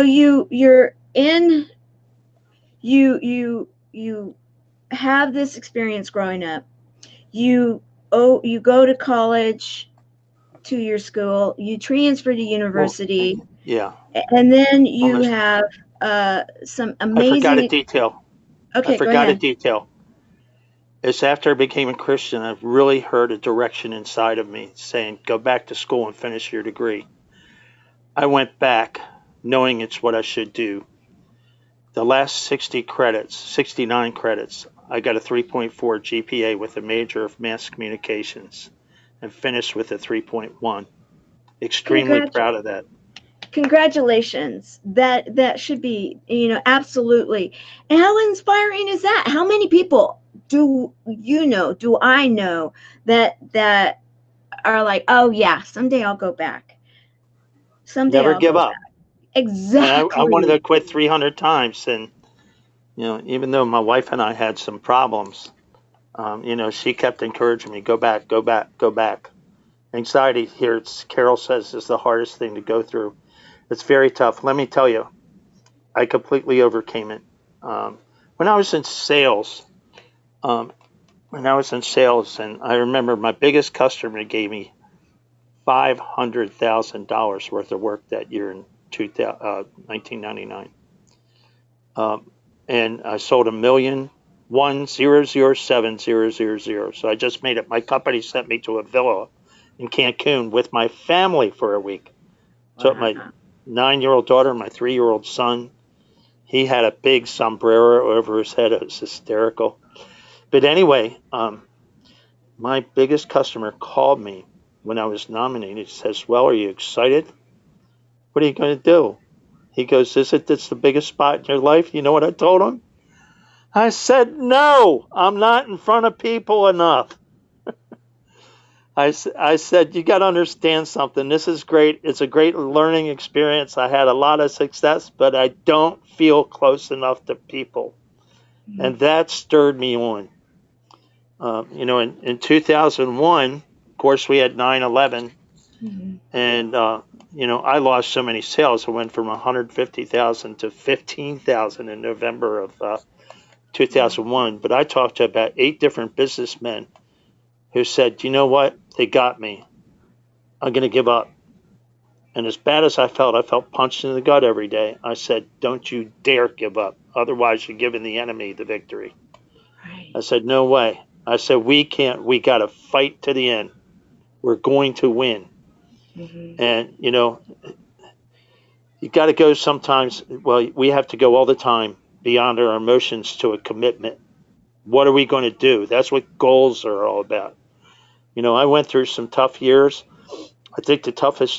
Speaker 1: you're in, you have this experience growing up. You go to college, to your school, you transfer to university.
Speaker 4: Well, yeah.
Speaker 1: And then you have some amazing.
Speaker 4: I forgot a detail.
Speaker 1: Okay,
Speaker 4: I forgot a detail. It's after I became a Christian, I've really heard a direction inside of me saying, go back to school and finish your degree. I went back knowing it's what I should do. The last 69 credits, I got a 3.4 GPA with a major of mass communications and finished with a 3.1. Extremely proud of that.
Speaker 1: Congratulations. That should be, absolutely. And how inspiring is that? How many people do I know that are like, oh yeah, someday I'll go back.
Speaker 4: Never give up.
Speaker 1: Exactly.
Speaker 4: I wanted to quit 300 times, and Even though my wife and I had some problems, she kept encouraging me, go back, go back, go back. Anxiety here, Carol says, is the hardest thing to go through. It's very tough. Let me tell you, I completely overcame it. Um, when I was in sales, um, and I remember my biggest customer gave me $500,000 worth of work that year in 1999. And I sold 1,000,007,000. So I just made it. My company sent me to a villa in Cancun with my family for a week. So my
Speaker 1: Wow.
Speaker 4: 9-year-old daughter, my 3-year-old son, he had a big sombrero over his head. It was hysterical. But anyway, my biggest customer called me when I was nominated. He says, well, are you excited? What are you going to do? He goes, isn't this the biggest spot in your life? You know what I told him? I said, no, I'm not in front of people enough. I said, you got to understand something. This is great. It's a great learning experience. I had a lot of success, but I don't feel close enough to people. And that stirred me on. In 2001, of course, we had 9/11.
Speaker 1: Mhm.
Speaker 4: And, I lost so many sales. I went from 150,000 to 15,000 in November of 2001. But I talked to about 8 different businessmen who said, you know what? They got me. I'm going to give up. And as bad as I felt punched in the gut every day. I said, don't you dare give up. Otherwise, you're giving the enemy the victory.
Speaker 1: Right.
Speaker 4: I said, no way. I said, we got to fight to the end. We're going to win.
Speaker 1: Mhm.
Speaker 4: And, you got to go sometimes. Well, we have to go all the time beyond our emotions to a commitment. What are we going to do? That's what goals are all about. I went through some tough years. I think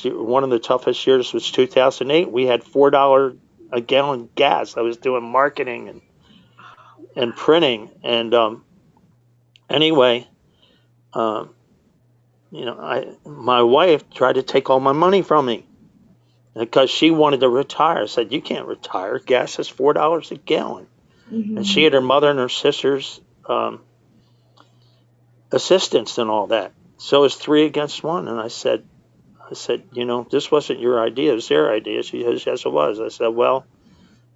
Speaker 4: one of the toughest years was 2008. We had $4 a gallon gas. I was doing marketing and printing. And anyway, um, my wife tried to take all my money from me because she wanted to retire. I said, you can't retire. Gas is $4 a gallon. And she
Speaker 1: Mhm.
Speaker 4: had her mother and her sister's assistants and all that. So it was 3 against 1. And I said, this wasn't your idea. It was their idea. She goes, yes, it was. I said, well,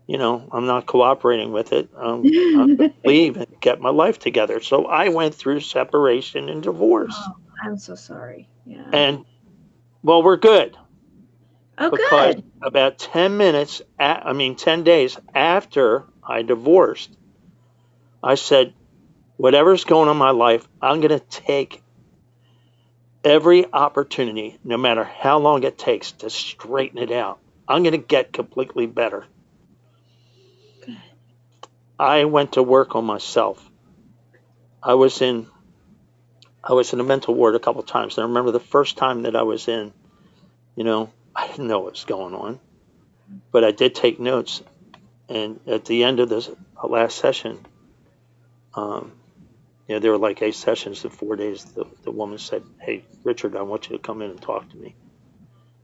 Speaker 4: I'm not cooperating with it. I'm going to leave and get my life together. So I went through separation and divorce.
Speaker 1: Oh, I'm so sorry. Yeah.
Speaker 4: And, well, we're good
Speaker 1: Oh,
Speaker 4: because
Speaker 1: good.
Speaker 4: about 10 days after I divorced, I said, whatever's going on in my life, I'm going to take every opportunity, no matter how long it takes, to straighten it out. I'm going to get completely better.
Speaker 1: Good.
Speaker 4: I went to work on myself. I was in a mental ward a couple of times. And I remember the first time that I was in, I didn't know what was going on, but I did take notes. And at the end of this last session, um, there were like 8 sessions in 4 days. The woman said, hey, Richard, I want you to come in and talk to me.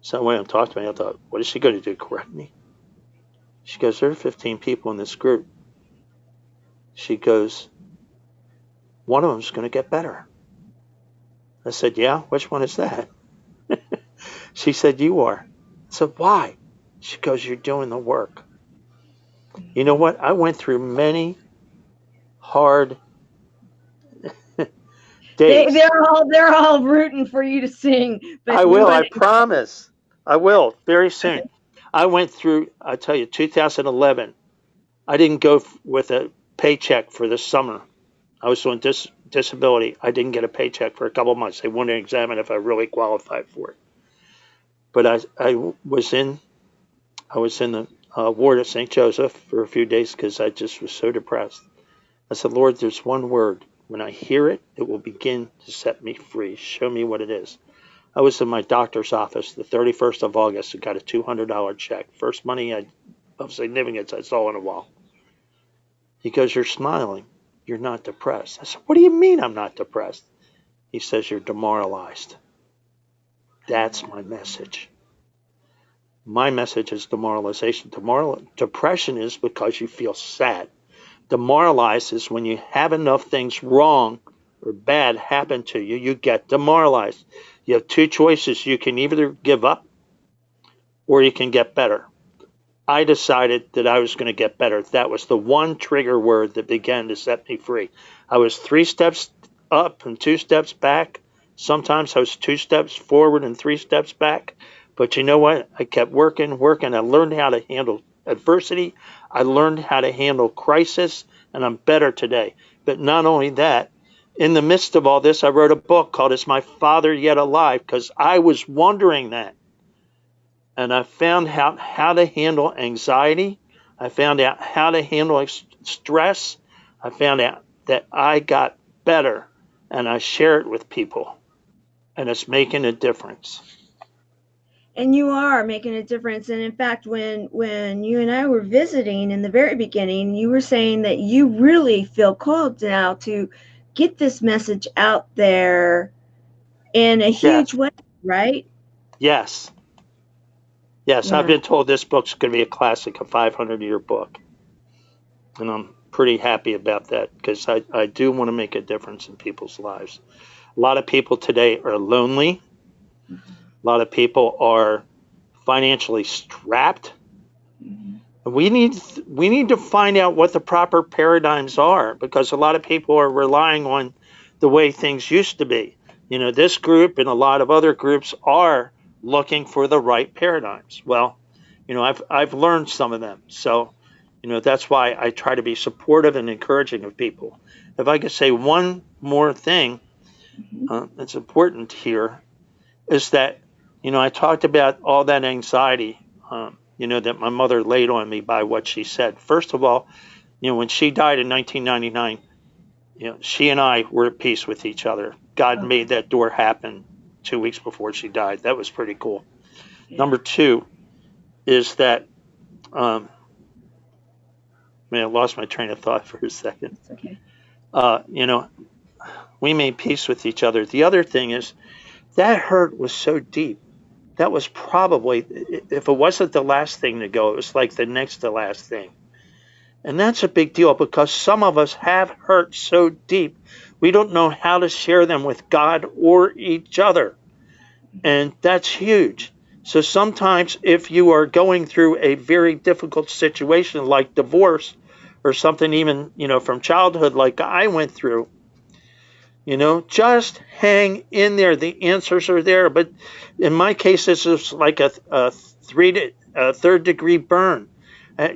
Speaker 4: So I went and talked to me. I thought, what is she going to do? Correct me? She goes, there are 15 people in this group. She goes, one of them's going to get better. I said, yeah, which one is that? She said, you are. I said, why? She goes, you're doing the work. You know what? I went through many hard
Speaker 1: They
Speaker 4: days.
Speaker 1: they're all rooting for you to sing, but
Speaker 4: I
Speaker 1: we
Speaker 4: will,
Speaker 1: want
Speaker 4: I promise. I will very soon. I went through, I tell you, 2011. I didn't go with a paycheck for the summer. I was on disability. I didn't get a paycheck for a couple of months. They wanted to examine if I really qualified for it. But I was in the ward at St. Joseph for a few days because I just was so depressed. I said, Lord, there's one word. When I hear it, it will begin to set me free. Show me what it is. I was in my doctor's office the 31st of August and got a $200 check. First money of significance I saw in a while. He goes, you're smiling. You're not depressed. I said, what do you mean I'm not depressed? He says, you're demoralized. That's my message. My message is demoralization. Depression is because you feel sad. demoralized is when you have enough things wrong or bad happen to you, you get demoralized. You have two choices. You can either give up or you can get better. I decided that I was going to get better. That was the one trigger word that began to set me free. I was 3 steps up and 2 steps back. Sometimes I was 2 steps forward and 3 steps back. But you know what? I kept working. I learned how to handle adversity. I learned how to handle crisis, and I'm better today. But not only that, in the midst of all this, I wrote a book called Is My Father Yet Alive? Because I was wondering that. And I found out how to handle anxiety. I found out how to handle stress. I found out that I got better, and I share it with people, and it's making a difference.
Speaker 1: And you are making a difference. And in fact, when you and I were visiting in the very beginning, you were saying that you really feel called now to get this message out there in a huge
Speaker 4: Yes,
Speaker 1: way, right?
Speaker 4: yes, yes. I've
Speaker 1: Yeah.
Speaker 4: been told this book's going to be a classic, a 500-year book. And I'm pretty happy about that because I do want to make a difference in people's lives. A lot of people today are lonely. A lot of people are financially strapped.
Speaker 1: Mhm.
Speaker 4: We need to find out what the proper paradigms are because a lot of people are relying on the way things used to be. You know, this group and a lot of other groups are looking for the right paradigms. Well, you know, I've learned some of them. So, you know, that's why I try to be supportive and encouraging of people. If I could say one more thing
Speaker 1: Mhm.
Speaker 4: that's important here is that, you know, I talked about all that anxiety, you know, that my mother laid on me by what she said. First of all, you know, when she died in 1999, you know, she and I were at peace with each other. God
Speaker 1: Oh,
Speaker 4: made that door happen 2 weeks before she died. That was pretty cool.
Speaker 1: yeah.
Speaker 4: Number two is that, um, man, I lost my train of thought for a second.
Speaker 1: It's okay.
Speaker 4: You know, we made peace with each other. The other thing is that hurt was so deep. That was probably, if it wasn't the last thing to go, it was like the next to last thing. And that's a big deal because some of us have hurt so deep, we don't know how to share them with God or each other. And that's huge. So sometimes if you are going through a very difficult situation like divorce or something even, you know, from childhood like I went through, you know, just hang in there. The answers are there. But in my case, this is like a third degree burn.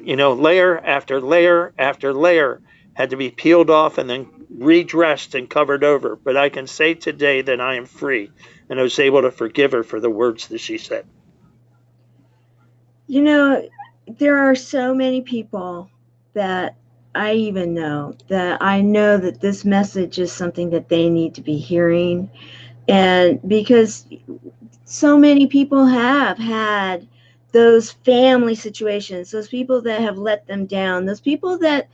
Speaker 4: You know, layer after layer after layer had to be peeled off and then redressed and covered over. But I can say today that I am free and I was able to forgive her for the words that she said.
Speaker 1: You know, there are so many people that I even know that I know that this message is something that they need to be hearing. And because so many people have had those family situations, those people that have let them down, those people that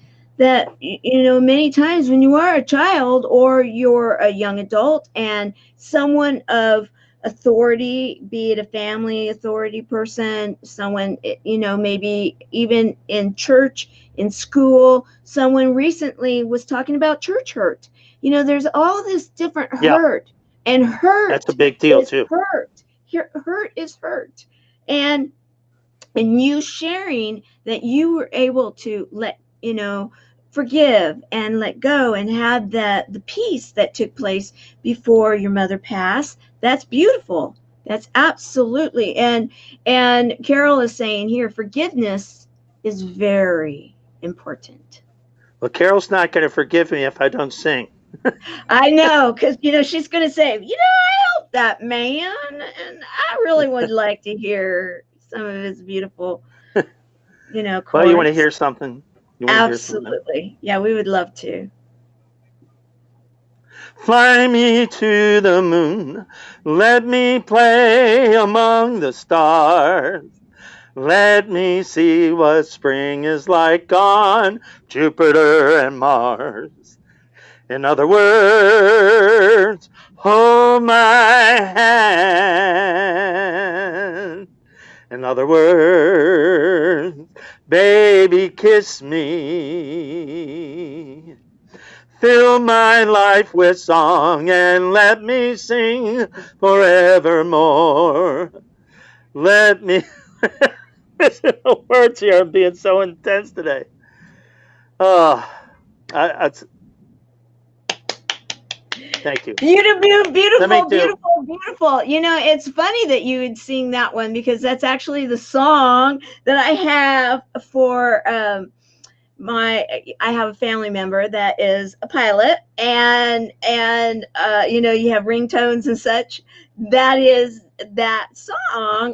Speaker 1: you know, many times when you are a child or you're a young adult and someone of authority, be it a family authority person, someone, you know, maybe even in church, in school, someone recently was talking about church hurt. You know, there's all this different
Speaker 4: Yeah,
Speaker 1: hurt, and
Speaker 4: that's a
Speaker 1: hurt
Speaker 4: big deal
Speaker 1: is
Speaker 4: too.
Speaker 1: hurt. Hurt is hurt. And you sharing that you were able to let, you know, forgive and let go and have the peace that took place before your mother passed, that's beautiful. That's absolutely. And Carol is saying here, forgiveness is very important.
Speaker 4: Well, Carol's not going to forgive me if I don't sing.
Speaker 1: I know, because you know she's going to say, you know, I helped that man, and I really would like to hear some of his beautiful, you know,
Speaker 4: Well, you want to
Speaker 1: chords.
Speaker 4: hear something? You want to hear something?
Speaker 1: Absolutely, yeah, we would love to.
Speaker 4: Fly me to the moon, let me play among the stars. Let me see what spring is like on Jupiter and Mars. In other words, hold my hand. In other words, Baby, kiss me. Fill my life with song and let me sing forevermore. Let me. The words here are being so intense today. Oh, thank you.
Speaker 1: Beautiful,
Speaker 4: Let me
Speaker 1: beautiful,
Speaker 4: do.
Speaker 1: beautiful, beautiful. It's funny that you would sing that one because that's actually the song that I have for I have a family member that is a pilot, and you have ringtones and such. That is that song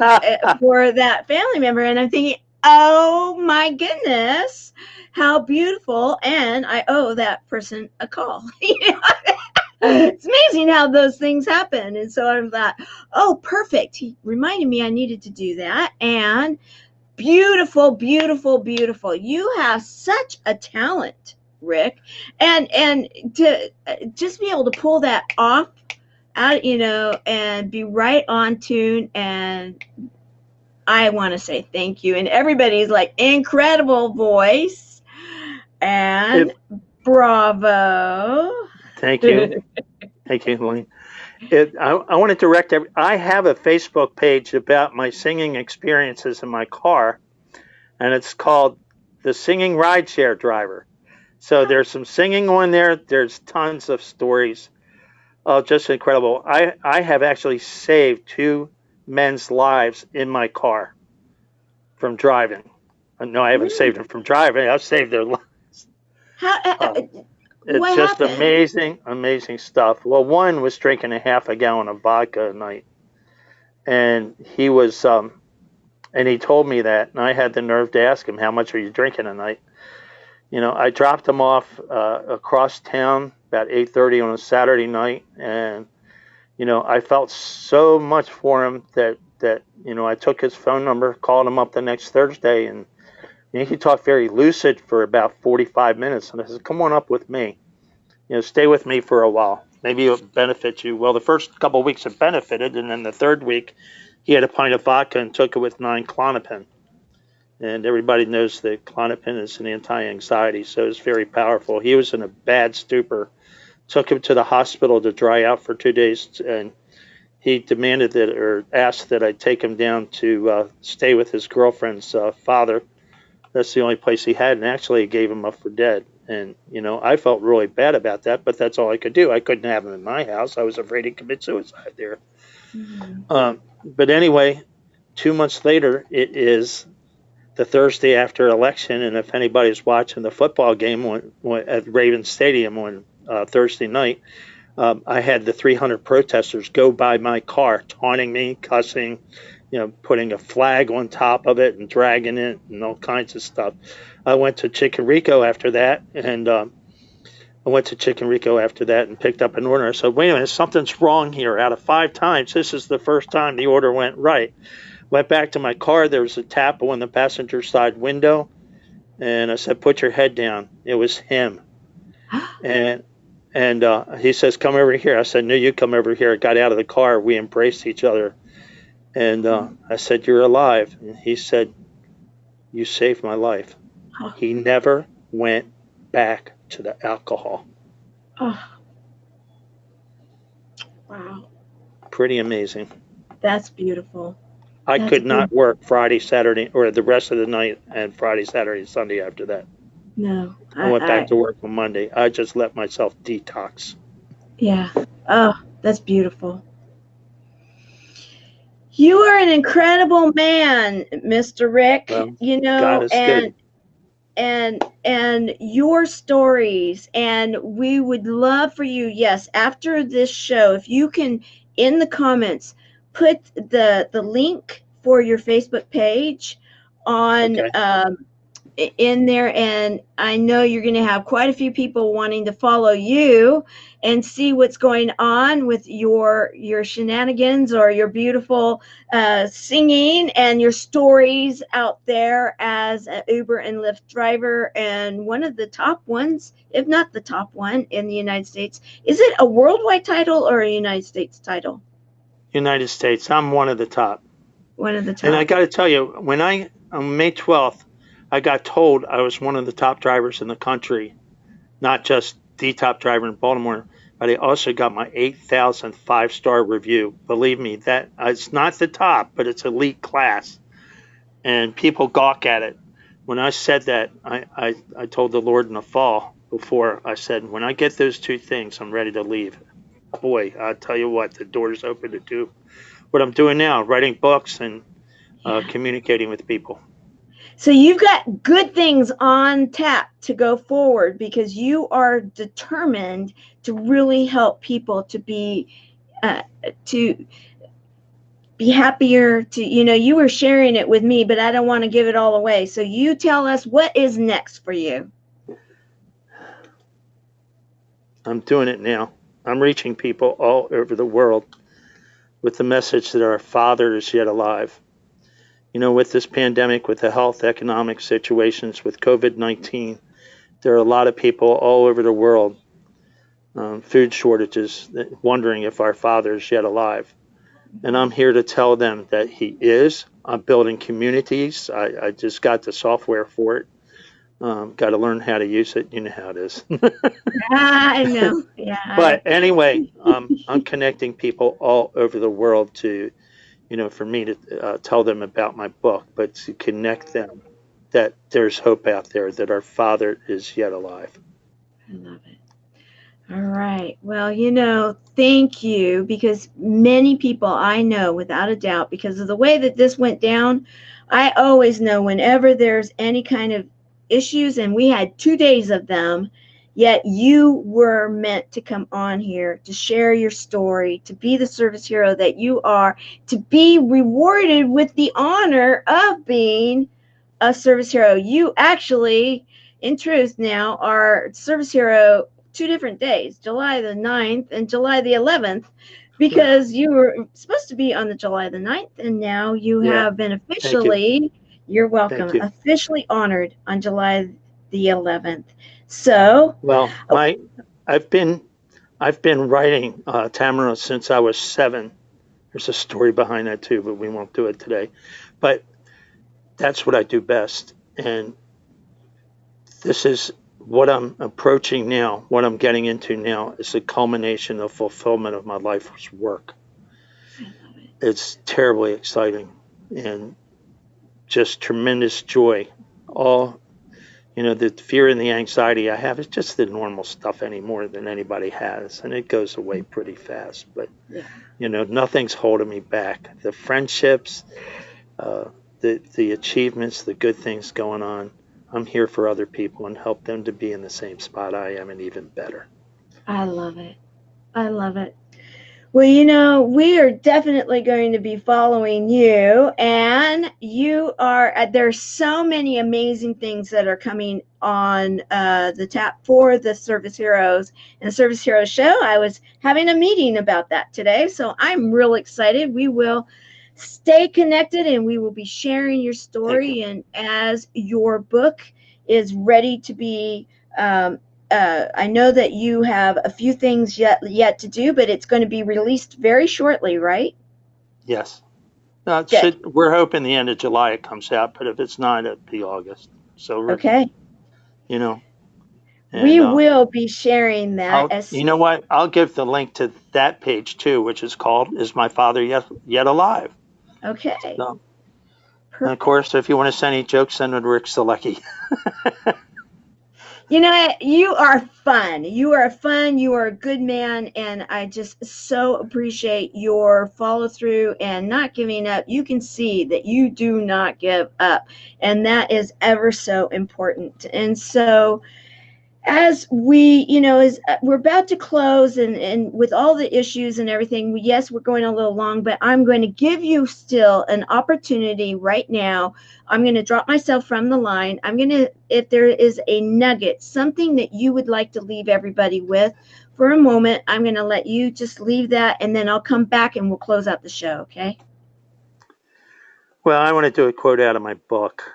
Speaker 1: for that family member, and I'm thinking, oh my goodness, how beautiful! And I owe that person a call. It's amazing how those things happen. And so I thought, oh, perfect. He reminded me I needed to do that. And beautiful, beautiful, beautiful. You have such a talent, Rick. And to just be able to pull that off out, and be right on tune. And I want to say thank you. And everybody's like, incredible voice. And bravo.
Speaker 4: Thank you. Thank you, Lane. I want to direct I have a Facebook page about my singing experiences in my car, and it's called The Singing Rideshare Driver. So there's some singing on there. There's tons of stories. Oh, just incredible. I have actually saved 2 men's lives in my car from driving. No, I haven't saved them from driving. I've saved their lives.
Speaker 1: How,
Speaker 4: It's
Speaker 1: what
Speaker 4: just
Speaker 1: happened?
Speaker 4: amazing, amazing stuff. Well, one was drinking a half a gallon of vodka a night, and he was, and he told me that, and I had the nerve to ask him, "How much are you drinking a night?" I dropped him off across town about 8:30 on a Saturday night, and I felt so much for him that I took his phone number, called him up the next Thursday, and he talked very lucid for about 45 minutes, and I said, "Come on up with me. Stay with me for a while. Maybe it'll benefit you." Well, the first couple of weeks it benefited, and then the third week he had a pint of vodka and took it with 9-Klonopin. And everybody knows that Klonopin is an anti-anxiety, so it's very powerful. He was in a bad stupor. Took him to the hospital to dry out for 2 days, and he demanded that, or asked that I take him down to stay with his girlfriend's father. That's the only place he had, and actually he gave him up for dead. And, I felt really bad about that, but that's all I could do. I couldn't have him in my house. I was afraid he'd commit suicide there.
Speaker 1: Mm-hmm.
Speaker 4: But anyway, 2 months later, it is the Thursday after election, and if anybody's watching the football game at Ravens Stadium on Thursday night, I had the 300 protesters go by my car, taunting me, cussing, putting a flag on top of it and dragging it and all kinds of stuff. I went to Chicken Rico after that, and picked up an order. I said, "Wait a minute, something's wrong here. Out of 5 times, this is the first time the order went right." Went back to my car. There was a tap on the passenger side window, and I said, "Put your head down." It was him, and he says, "Come over here." I said, "No, you come over here." I got out of the car. We embraced each other, and I said, "You're alive." And he said, "You saved my life." He never went back to the alcohol.
Speaker 1: Oh, wow.
Speaker 4: Pretty amazing.
Speaker 1: That's beautiful.
Speaker 4: I
Speaker 1: That's
Speaker 4: could not
Speaker 1: beautiful.
Speaker 4: work Friday, Saturday, or the rest of the night, and Friday, Saturday, Sunday after that.
Speaker 1: No,
Speaker 4: I went back to work on Monday. I just let myself detox.
Speaker 1: yeah. Oh, that's beautiful. You are an incredible man, Mr. Rick.
Speaker 4: Well, God is good.
Speaker 1: And your stories, and we would love for you, yes, after this show, if you can in the comments put the link for your Facebook page on
Speaker 4: Okay.
Speaker 1: in there, and I know you're going to have quite a few people wanting to follow you and see what's going on with your shenanigans or your beautiful singing and your stories out there as an Uber and Lyft driver, and one of the top ones, if not the top one in the United States. Is it a worldwide title or a United States title?
Speaker 4: United States. I'm one of the top.
Speaker 1: One of the
Speaker 4: And I
Speaker 1: top.
Speaker 4: got to tell you, on May 12th, I got told I was one of the top drivers in the country, not just the top driver in Baltimore, but I also got my 8,000 five-star review. Believe me, that it's not the top, but it's elite class. And people gawk at it. When I said that, I told the Lord in the fall before, I said, when I get those two things, I'm ready to leave. Boy, I'll tell you what, the door's open to do what I'm doing now, writing books and communicating with people.
Speaker 1: So you've got good things on tap to go forward because you are determined to really help people to be happier. To you were sharing it with me, but I don't want to give it all away. So you tell us what is next for you.
Speaker 4: I'm doing it now. I'm reaching people all over the world with the message that our Father is yet alive. With this pandemic, with the health, economic situations, with COVID-19, there are a lot of people all over the world, food shortages, wondering if our Father is yet alive. And I'm here to tell them that he is. I'm building communities. I just got the software for it. Got to learn how to use it. You know how it is.
Speaker 1: I know. Yeah.
Speaker 4: But anyway, I'm connecting people all over the world to, for me to tell them about my book, but to connect them that there's hope out there, that our Father is yet alive.
Speaker 1: I love it. All right. Well, thank you, because many people I know, without a doubt, because of the way that this went down, I always know whenever there's any kind of issues, and we had 2 days of them, yet you were meant to come on here to share your story, to be the service hero that you are, to be rewarded with the honor of being a service hero. You actually, in truth, now are service hero 2 different days, July the 9th and July the 11th, because you were supposed to be on the July the 9th, and now you have been officially, you're welcome, officially honored on July the 11th. So,
Speaker 4: well, I've been writing Tamara since I was 7. There's a story behind that too, but we won't do it today. But that's what I do best, and this is what I'm approaching now. What I'm getting into now is the culmination of fulfillment of my life's work. It's terribly exciting and just tremendous joy. All the fear and the anxiety I have is just the normal stuff anymore than anybody has, and it goes away pretty fast. But nothing's holding me back. The friendships, the achievements, the good things going on. I'm here for other people and help them to be in the same spot I am, and even better.
Speaker 1: I love it. I love it. Well, we are definitely going to be following you, and there's so many amazing things that are coming on the tap for the Service Heroes and the Service Heroes show. I was having a meeting about that today, so I'm real excited. We will stay connected, and we will be sharing your story. And as your book is ready to be I know that you have a few things yet to do, but it's going to be released very shortly, right?
Speaker 4: Yes. We're hoping the end of July it comes out, but if it's not, it'll be August. So
Speaker 1: okay. We will be sharing that.
Speaker 4: You know what? I'll give the link to that page too, which is called "Is My Father Yet Alive?"
Speaker 1: Okay.
Speaker 4: So, and of course, if you want to send any jokes, send it to Rick Szalecki.
Speaker 1: You are fun. You are fun. You are a good man. And I just so appreciate your follow through and not giving up. You can see that you do not give up. And that is ever so important. And so, as we, as we're about to close and with all the issues and everything, yes, we're going a little long, but I'm going to give you still an opportunity right now. I'm going to drop myself from the line. If there is a nugget, something that you would like to leave everybody with for a moment, I'm going to let you just leave that, and then I'll come back and we'll close out the show. Okay.
Speaker 4: Well, I want to do a quote out of my book.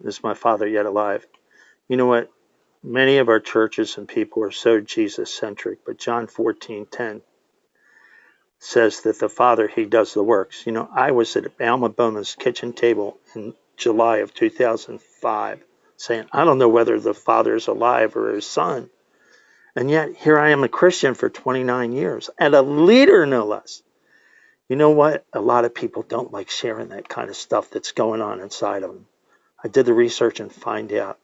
Speaker 4: Is My Father Yet Alive? You know what? Many of our churches and people are so Jesus-centric, but John 14:10 says that the Father, he does the works. I was at Alma Bowman's kitchen table in July of 2015. 5, saying, I don't know whether the father's alive or his son. And yet here I am, a Christian for 29 years and a leader, no less. You know what? A lot of people don't like sharing that kind of stuff that's going on inside of them. I did the research and find out.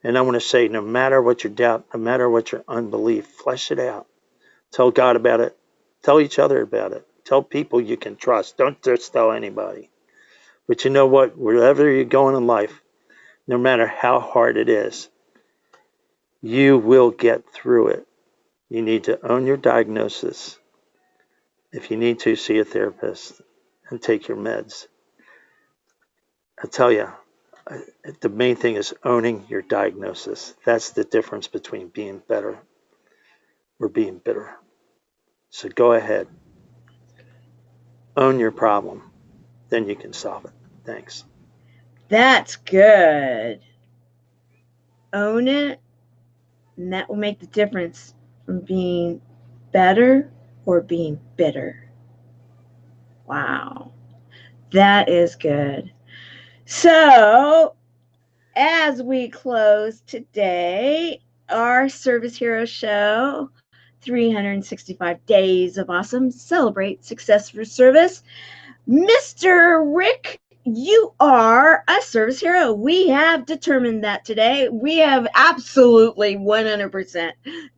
Speaker 4: And I want to say, no matter what your doubt, no matter what your unbelief, flesh it out. Tell God about it. Tell each other about it. Tell people you can trust. Don't just tell anybody. But you know what? Wherever you're going in life, no matter how hard it is, you will get through it. You need to own your diagnosis. If you need to, see a therapist and take your meds. I tell you, the main thing is owning your diagnosis. That's the difference between being better or being bitter. So go ahead. Own your problem. Then you can solve it. Thanks.
Speaker 1: That's good. Own it, and that will make the difference from being better or being bitter. Wow. That is good. So, as we close today, our Service Hero Show, 365 Days of Awesome, celebrate success through service. Mr. Rick, you are a service hero. We have determined that today. We have absolutely 100%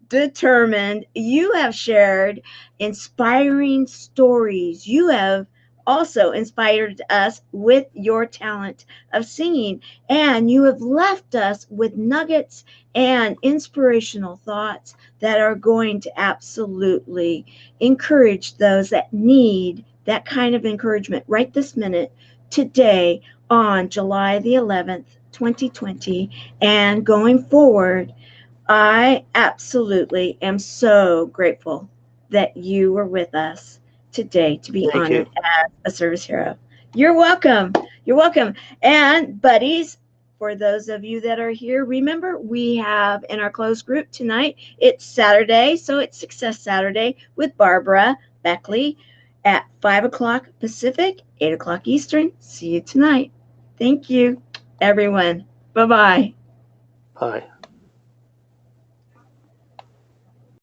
Speaker 1: determined. You have shared inspiring stories. You have also inspired us with your talent of singing, and you have left us with nuggets and inspirational thoughts that are going to absolutely encourage those that need that kind of encouragement right this minute, today, on July the 11th, 2020, and going forward. I absolutely am so grateful that you were with us today to be
Speaker 4: Thank you.
Speaker 1: honored as a service hero. You're welcome. You're welcome. And buddies, for those of you that are here, remember we have in our closed group tonight, it's Saturday, so it's Success Saturday with Barbara Beckley at 5 o'clock Pacific, 8 o'clock Eastern. See you tonight. Thank you, everyone. Bye-bye.
Speaker 4: Bye.